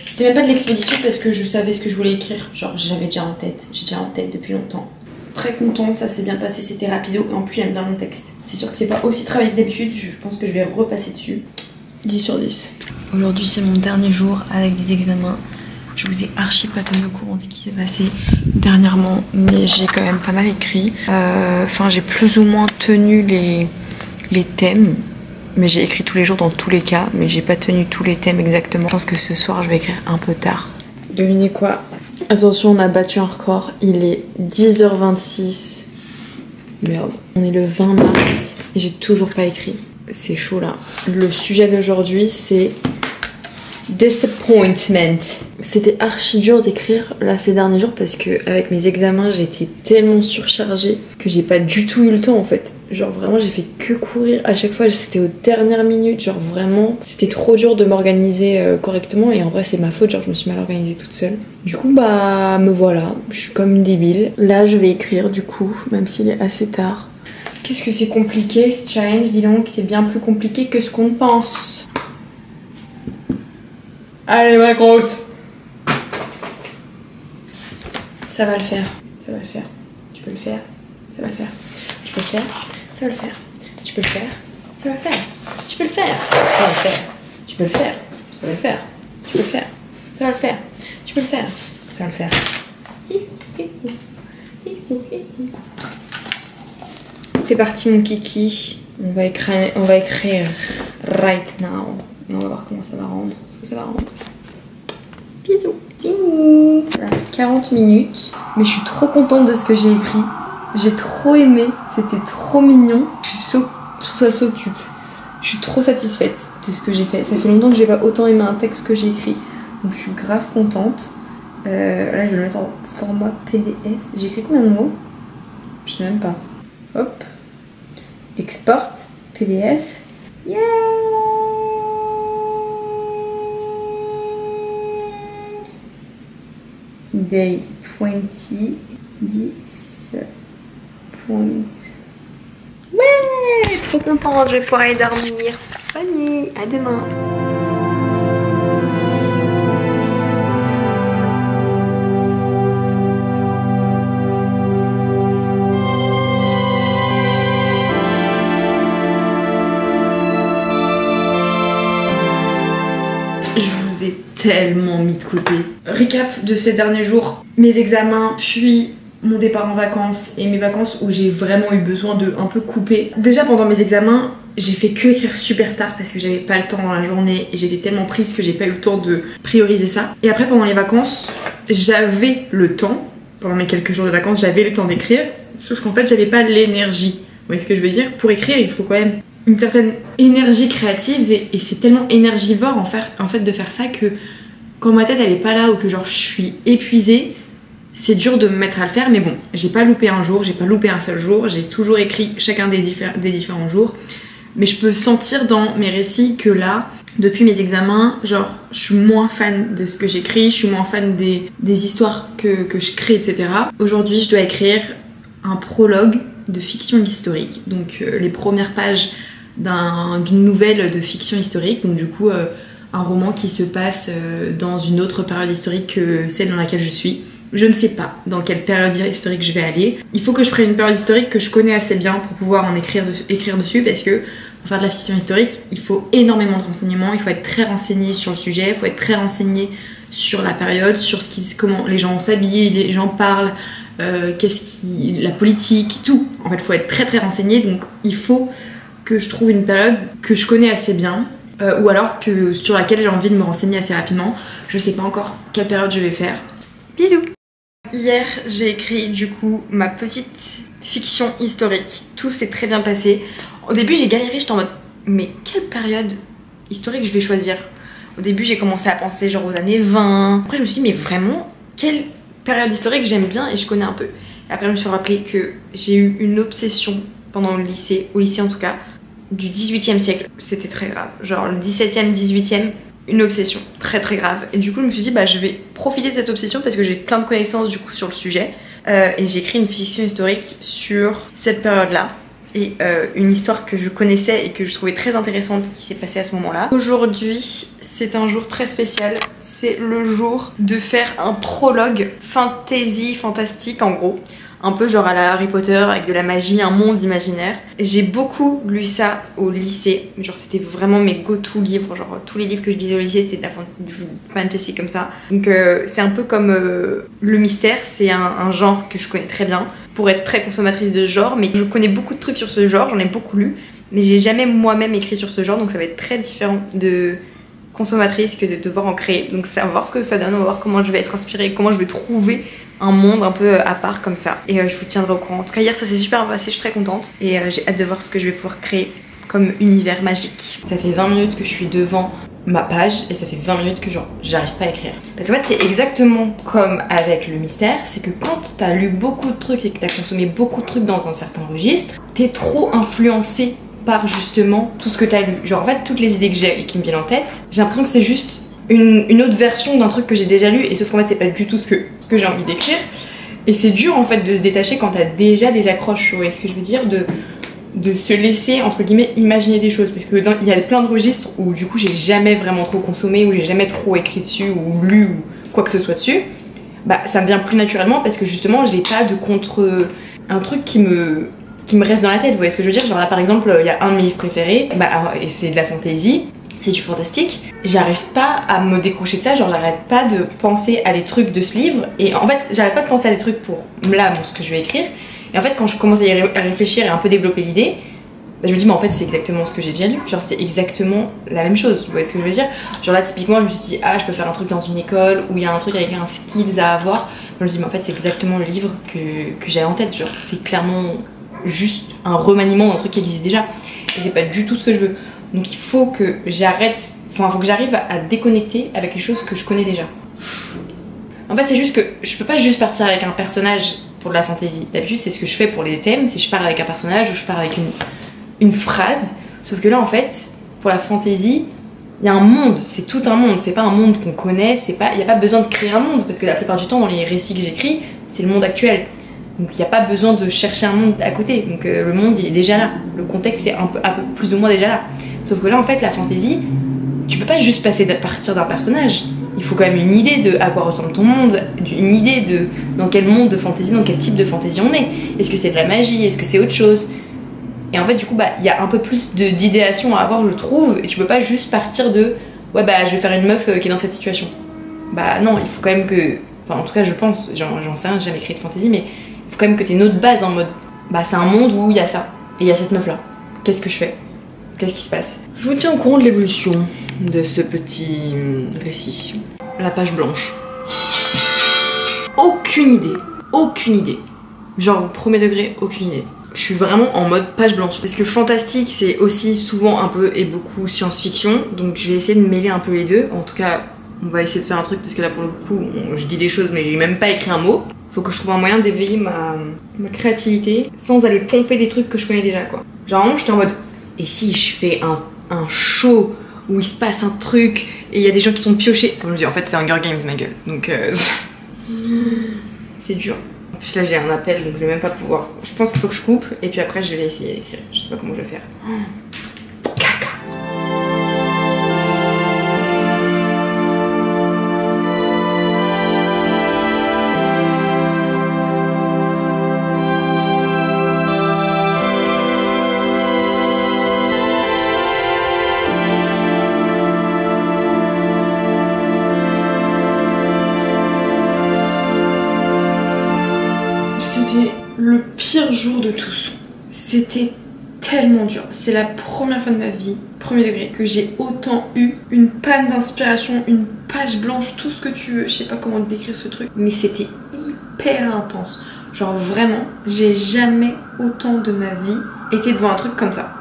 c'était même pas de l'expédition parce que je savais ce que je voulais écrire. Genre, j'avais déjà en tête. J'ai déjà en tête depuis longtemps. Très contente, ça s'est bien passé, c'était rapido et en plus j'aime bien mon texte. C'est sûr que c'est pas aussi travaillé que d'habitude, je pense que je vais repasser dessus. 10 sur 10. Aujourd'hui c'est mon dernier jour avec des examens. Je vous ai archi pas tenu au courant de ce qui s'est passé dernièrement, mais j'ai quand même pas mal écrit. Enfin, j'ai plus ou moins tenu les thèmes, mais j'ai écrit tous les jours dans tous les cas, mais j'ai pas tenu tous les thèmes exactement. Je pense que ce soir, je vais écrire un peu tard. Devinez quoi? Attention, on a battu un record. Il est 10h26. Merde. On est le 20 mars et j'ai toujours pas écrit. C'est chaud là. Le sujet d'aujourd'hui, c'est disappointment. C'était archi dur d'écrire là ces derniers jours parce que avec mes examens j'étais tellement surchargée que j'ai pas du tout eu le temps en fait. Genre vraiment j'ai fait que courir. À chaque fois c'était aux dernières minutes. Genre vraiment c'était trop dur de m'organiser correctement et en vrai c'est ma faute. Genre je me suis mal organisée toute seule. Du coup bah me voilà. Je suis comme une débile. Là je vais écrire du coup même s'il est assez tard. Qu'est-ce que c'est compliqué ce challenge, dis donc. C'est bien plus compliqué que ce qu'on pense. Allez ma grosse. Ça va le faire, ça va le faire. Tu peux le faire, ça va le faire. Tu peux le faire, ça va le faire. Tu peux le faire, ça va le faire. Tu peux le faire, ça va le faire. peux le faire. Ça va le faire. Tu peux le faire. Ça va le faire. Tu peux le faire. Ça va le faire. C'est parti mon kiki. On va écrire right now. Et on va voir comment ça va rendre. Ce que ça va rendre. Bisous. Fini. Voilà, 40 minutes. Mais je suis trop contente de ce que j'ai écrit. J'ai trop aimé. C'était trop mignon. Je trouve ça so cute. Je suis trop satisfaite de ce que j'ai fait. Ça fait longtemps que j'ai pas autant aimé un texte que j'ai écrit. Donc je suis grave contente. Là je vais le mettre en format PDF. J'ai écrit combien de mots? Je sais même pas. Hop. Export. PDF. Yeah! Day 20. 10 point. Ouais, trop contente, je vais pouvoir aller dormir. Bonne nuit, à demain. Je vous ai tellement mis de côté. Récap de ces derniers jours, mes examens, puis mon départ en vacances et mes vacances où j'ai vraiment eu besoin de un peu couper. Déjà pendant mes examens, j'ai fait que écrire super tard parce que j'avais pas le temps dans la journée et j'étais tellement prise que j'ai pas eu le temps de prioriser ça. Et après pendant les vacances, j'avais le temps, pendant mes quelques jours de vacances, j'avais le temps d'écrire, sauf qu'en fait j'avais pas l'énergie. Vous voyez ce que je veux dire? Pour écrire, il faut quand même une certaine énergie créative et c'est tellement énergivore en fait de faire ça que quand ma tête elle est pas là ou que genre je suis épuisée, c'est dur de me mettre à le faire, mais bon, j'ai pas loupé un jour, j'ai pas loupé un seul jour, j'ai toujours écrit chacun des différents jours, mais je peux sentir dans mes récits que là, depuis mes examens, genre, je suis moins fan de ce que j'écris, je suis moins fan des histoires que je crée, etc. Aujourd'hui, je dois écrire un prologue de fiction historique, donc les premières pages d'une nouvelle de fiction historique, donc du coup, un roman qui se passe dans une autre période historique que celle dans laquelle je suis. Je ne sais pas dans quelle période historique je vais aller. Il faut que je prenne une période historique que je connais assez bien pour pouvoir en écrire dessus parce que pour faire de la fiction historique, il faut énormément de renseignements, il faut être très renseigné sur le sujet, il faut être très renseigné sur la période, sur comment les gens s'habillent, les gens parlent, la politique, tout. En fait, il faut être très très renseigné, donc il faut que je trouve une période que je connais assez bien ou alors sur laquelle j'ai envie de me renseigner assez rapidement. Je sais pas encore quelle période je vais faire. Bisous! Hier, j'ai écrit du coup ma petite fiction historique. Tout s'est très bien passé. Au début, j'ai galéré, j'étais en mode mais quelle période historique je vais choisir? Au début, j'ai commencé à penser genre aux années 20. Après, je me suis dit mais vraiment, quelle période historique j'aime bien et je connais un peu. Et après, je me suis rappelé que j'ai eu une obsession pendant le lycée, au lycée en tout cas, du 18e siècle. C'était très grave. Genre le 17e, 18e. Une obsession très très grave et du coup je me suis dit bah je vais profiter de cette obsession parce que j'ai plein de connaissances du coup sur le sujet et j'ai écrit une fiction historique sur cette période là et une histoire que je connaissais et que je trouvais très intéressante qui s'est passée à ce moment là. Aujourd'hui c'est un jour très spécial, c'est le jour de faire un prologue fantastique en gros, un peu genre à la Harry Potter avec de la magie, un monde imaginaire. J'ai beaucoup lu ça au lycée, genre c'était vraiment mes go-to livres, genre tous les livres que je lisais au lycée c'était du fantasy comme ça. Donc c'est un peu comme le mystère, c'est un genre que je connais très bien pour être très consommatrice de ce genre, mais je connais beaucoup de trucs sur ce genre, j'en ai beaucoup lu, mais j'ai jamais moi-même écrit sur ce genre, donc ça va être très différent de consommatrice que de devoir en créer. Donc on va voir ce que ça donne, on va voir comment je vais être inspirée, comment je vais trouver un monde un peu à part comme ça et je vous tiendrai au courant. En tout cas hier ça s'est super passé, je suis très contente et j'ai hâte de voir ce que je vais pouvoir créer comme univers magique. Ça fait 20 minutes que je suis devant ma page et ça fait 20 minutes que genre j'arrive pas à écrire. Parce qu'en fait c'est exactement comme avec le mystère, c'est que quand t'as lu beaucoup de trucs et que t'as consommé beaucoup de trucs dans un certain registre, t'es trop influencé par justement tout ce que t'as lu. Genre en fait toutes les idées que j'ai et qui me viennent en tête, j'ai l'impression que c'est juste une autre version d'un truc que j'ai déjà lu et sauf qu'en fait c'est pas du tout ce que j'ai envie d'écrire et c'est dur en fait de se détacher quand t'as déjà des accroches, vous voyez ce que je veux dire, de se laisser entre guillemets imaginer des choses parce que il y a plein de registres où du coup j'ai jamais vraiment trop consommé, où j'ai jamais trop écrit dessus ou lu ou quoi que ce soit dessus, bah ça me vient plus naturellement parce que justement j'ai pas de un truc qui me reste dans la tête, vous voyez ce que je veux dire. Genre là par exemple il y a un de mes livres préférés et c'est de la fantasy. c'est du fantastique, j'arrive pas à me décrocher de ça, genre j'arrête pas de penser à des trucs de ce livre, et en fait j'arrête pas de penser à des trucs pour là, ce que je vais écrire, et en fait quand je commence à réfléchir et un peu développer l'idée, bah, je me dis mais en fait c'est exactement ce que j'ai déjà lu, genre c'est exactement la même chose, vous voyez ce que je veux dire? Genre là typiquement je me suis dit ah je peux faire un truc dans une école où il y a un truc avec un skills à avoir, je me dis mais en fait c'est exactement le livre que j'avais en tête, genre c'est clairement juste un remaniement d'un truc qui existe déjà, et c'est pas du tout ce que je veux. Donc il faut que j'arrête, enfin il faut que j'arrive à déconnecter avec les choses que je connais déjà. En fait c'est juste que je peux pas juste partir avec un personnage pour de la fantasy. D'habitude c'est ce que je fais pour les thèmes, c'est je pars avec un personnage ou je pars avec une phrase. Sauf que là en fait, pour la fantasy, il y a un monde, c'est tout un monde, c'est pas un monde qu'on connaît, il n'y a pas besoin de créer un monde, parce que la plupart du temps dans les récits que j'écris, c'est le monde actuel. Donc il n'y a pas besoin de chercher un monde à côté, donc le monde il est déjà là, le contexte est un peu plus ou moins déjà là. Sauf que là en fait la fantasy, tu peux pas juste partir d'un personnage, il faut quand même une idée de à quoi ressemble ton monde, une idée de dans quel monde de fantasy, dans quel type de fantasy on est. Est-ce que c'est de la magie, est-ce que c'est autre chose? Et en fait du coup bah il y a un peu plus d'idéation à avoir je trouve, et tu peux pas juste partir de ouais bah je vais faire une meuf qui est dans cette situation. Bah non, il faut quand même que, enfin en tout cas je pense, j'en sais rien, j'ai jamais écrit de fantasy, mais il faut quand même que t'aies une autre base en mode bah c'est un monde où il y a ça, et il y a cette meuf là, qu'est-ce que je fais? Qu'est-ce qui se passe? Je vous tiens au courant de l'évolution de ce petit récit. La page blanche. Aucune idée. Genre premier degré, aucune idée. Je suis vraiment en mode page blanche. Parce que fantastique c'est aussi souvent un peu et beaucoup science-fiction, donc je vais essayer de mêler un peu les deux. En tout cas, on va essayer de faire un truc parce que là pour le coup, je dis des choses mais j'ai même pas écrit un mot. Faut que je trouve un moyen d'éveiller ma créativité sans aller pomper des trucs que je connais déjà quoi. Genre vraiment j'étais en mode et si je fais un show où il se passe un truc et il y a des gens qui sont piochés. Je me dis en fait c'est Hunger Games ma gueule. Donc c'est dur. En plus là j'ai un appel donc je vais même pas pouvoir. Je pense qu'il faut que je coupe et puis après je vais essayer d'écrire. Je sais pas comment je vais faire. Caca. C'était le pire jour de tous. C'était tellement dur. C'est la première fois de ma vie, premier degré, que j'ai autant eu une panne d'inspiration, une page blanche, tout ce que tu veux. Je sais pas comment décrire ce truc, mais c'était hyper intense. Genre vraiment, j'ai jamais autant de ma vie été devant un truc comme ça.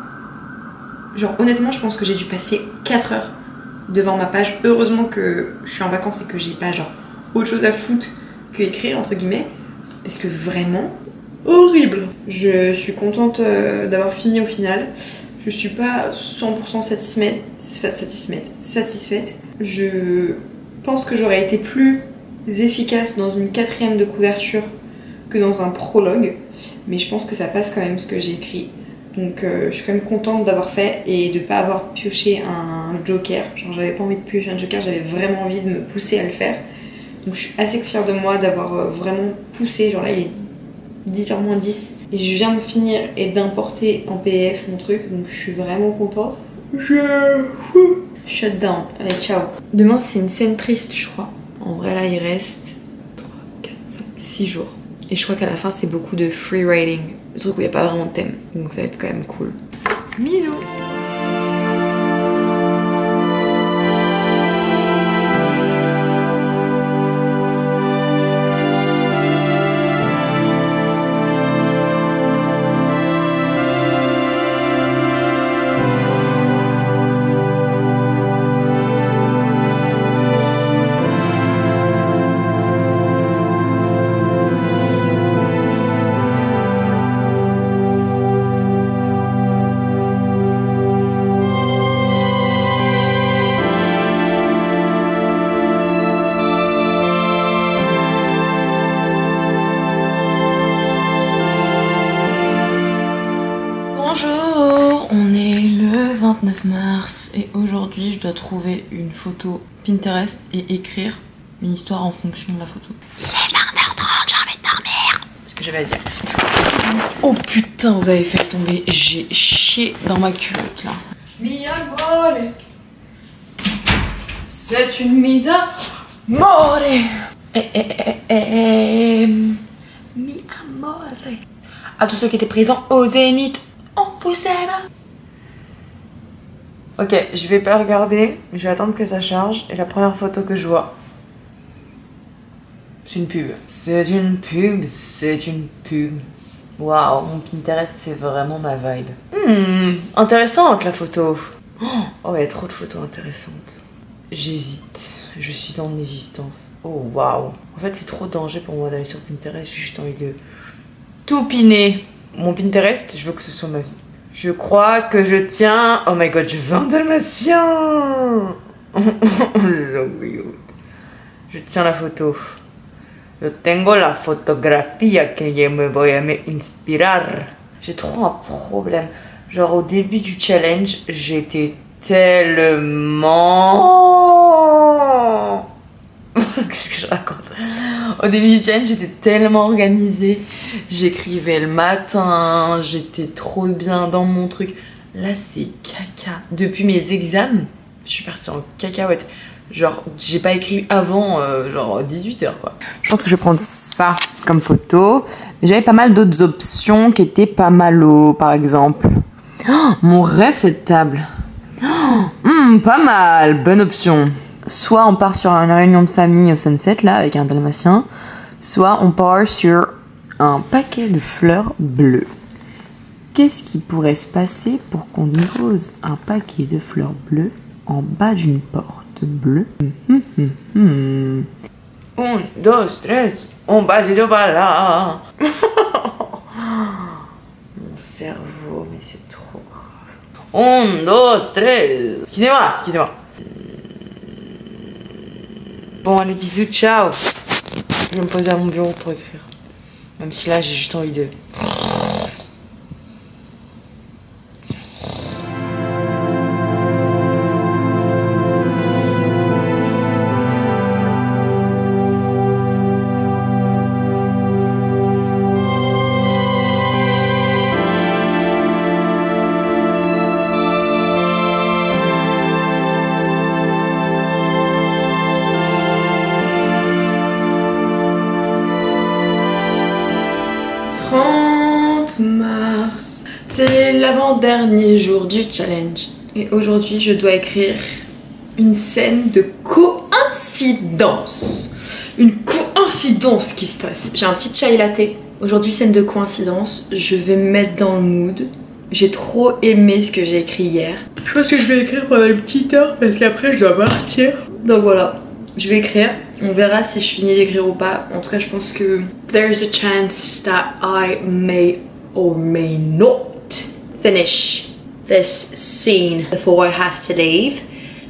Genre honnêtement, je pense que j'ai dû passer 4 heures devant ma page. Heureusement que je suis en vacances et que j'ai pas genre autre chose à foutre que écrire entre guillemets. Parce que vraiment, horrible. Je suis contente d'avoir fini au final. Je suis pas 100% satisfaite. Je pense que j'aurais été plus efficace dans une 4e de couverture que dans un prologue. Mais je pense que ça passe quand même ce que j'ai écrit. Donc je suis quand même contente d'avoir fait et de pas avoir pioché un joker. Genre j'avais pas envie de piocher un joker, j'avais vraiment envie de me pousser à le faire. Donc je suis assez fière de moi d'avoir vraiment poussé, genre là il est 10h moins 10 et je viens de finir et d'importer en PDF mon truc, donc je suis vraiment contente. Shut down, allez ciao. Demain c'est une scène triste je crois. En vrai là il reste 3, 4, 5, 6 jours. Et je crois qu'à la fin c'est beaucoup de free writing, le truc où il n'y a pas vraiment de thème, donc ça va être quand même cool. Milou. Bonjour, on est le 29 mars et aujourd'hui je dois trouver une photo Pinterest et écrire une histoire en fonction de la photo. Il est 20h30, j'ai envie de dormir. C'est ce que j'avais à dire. Oh putain, vous avez fait tomber, j'ai chié dans ma culotte là. C'est une mise à mort. Mi amore. À tous ceux qui étaient présents au Zénith, on vous aime. Ok, je vais pas regarder, je vais attendre que ça charge. Et la première photo que je vois, c'est une pub. C'est une pub, c'est une pub. Waouh, mon Pinterest, c'est vraiment ma vibe. Intéressante la photo. Oh, il y a trop de photos intéressantes. J'hésite, je suis en hésitance. Oh, waouh. En fait, c'est trop de danger pour moi d'aller sur Pinterest. J'ai juste envie de tout piner. Mon Pinterest, je veux que ce soit ma vie. Je crois que je tiens... Oh my god, je veux un dalmatien. Je tiens la photo. Yo tengo la fotografía que yo me voy a me inspirar. J'ai trop un problème. Genre au début du challenge, j'étais tellement... Qu'est-ce que je raconte? Au début du challenge, j'étais tellement organisée. J'écrivais le matin, j'étais trop bien dans mon truc. Là, c'est caca. Depuis mes examens, je suis partie en cacahuète. Genre, j'ai pas écrit avant, genre 18h quoi. Je pense que je vais prendre ça comme photo. Mais j'avais pas mal d'autres options qui étaient pas malo, par exemple. Oh, mon rêve, cette table. Oh, pas mal, bonne option. Soit on part sur une réunion de famille au sunset, là, avec un dalmatien. Soit on part sur un paquet de fleurs bleues. Qu'est-ce qui pourrait se passer pour qu'on dépose un paquet de fleurs bleues en bas d'une porte bleue? 1, 2, 3, on va de là. Mon cerveau, mais c'est trop grave. 1, 2, 3. Excusez-moi. Bon, allez, bisous, ciao. Je vais me poser à mon bureau pour écrire. Même si là, j'ai juste envie de... mars. C'est l'avant-dernier jour du challenge. Et aujourd'hui, je dois écrire une scène de coïncidence. Une coïncidence qui se passe. J'ai un petit chai latte. Aujourd'hui, scène de coïncidence. Je vais me mettre dans le mood. J'ai trop aimé ce que j'ai écrit hier. Je pense que je vais écrire pendant une petite heure parce qu'après, je dois partir. Donc voilà, je vais écrire. On verra si je finis d'écrire ou pas. En tout cas, je pense que there's a chance that I may or may not finish this scene before I have to leave.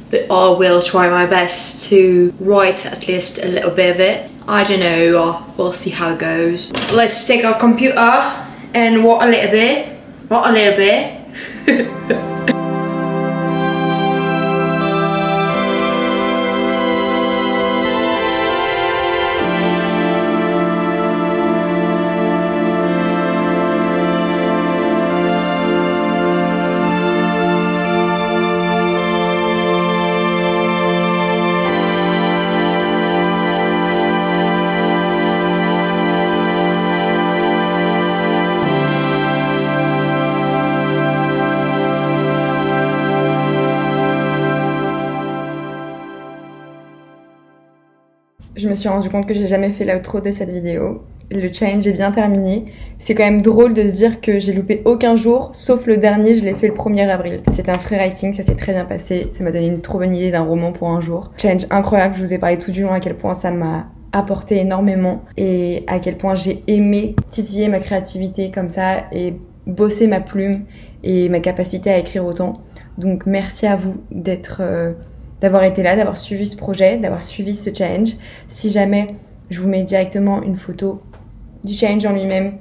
But I will try my best to write at least a little bit of it. I don't know, we'll see how it goes. Let's take our computer and write a little bit. Write a little bit. Je me suis rendu compte que j'ai jamais fait l'outro de cette vidéo. Le challenge est bien terminé. C'est quand même drôle de se dire que j'ai loupé aucun jour, sauf le dernier, je l'ai fait le 1er avril. C'était un free writing, ça s'est très bien passé. Ça m'a donné une trop bonne idée d'un roman pour un jour. Challenge incroyable, je vous ai parlé tout du long à quel point ça m'a apporté énormément et à quel point j'ai aimé titiller ma créativité comme ça et bosser ma plume et ma capacité à écrire autant. Donc merci à vous d'avoir été là, d'avoir suivi ce projet, d'avoir suivi ce challenge. Si jamais, je vous mets directement une photo du challenge en lui-même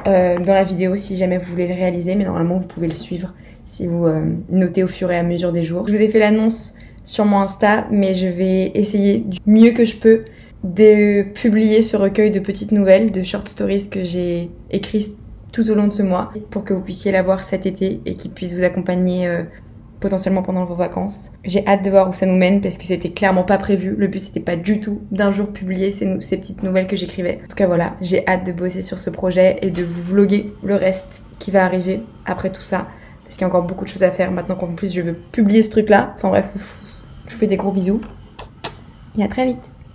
dans la vidéo si jamais vous voulez le réaliser, mais normalement vous pouvez le suivre si vous notez au fur et à mesure des jours. Je vous ai fait l'annonce sur mon Insta, mais je vais essayer du mieux que je peux de publier ce recueil de petites nouvelles, de short stories que j'ai écrites tout au long de ce mois pour que vous puissiez la voir cet été et qui puisse vous accompagner potentiellement pendant vos vacances. J'ai hâte de voir où ça nous mène parce que c'était clairement pas prévu. Le but c'était pas du tout d'un jour publier ces petites nouvelles que j'écrivais. En tout cas voilà, j'ai hâte de bosser sur ce projet et de vous vlogger le reste qui va arriver après tout ça. Parce qu'il y a encore beaucoup de choses à faire maintenant qu'en plus je veux publier ce truc là. Enfin bref, c'est fou. Je vous fais des gros bisous et à très vite.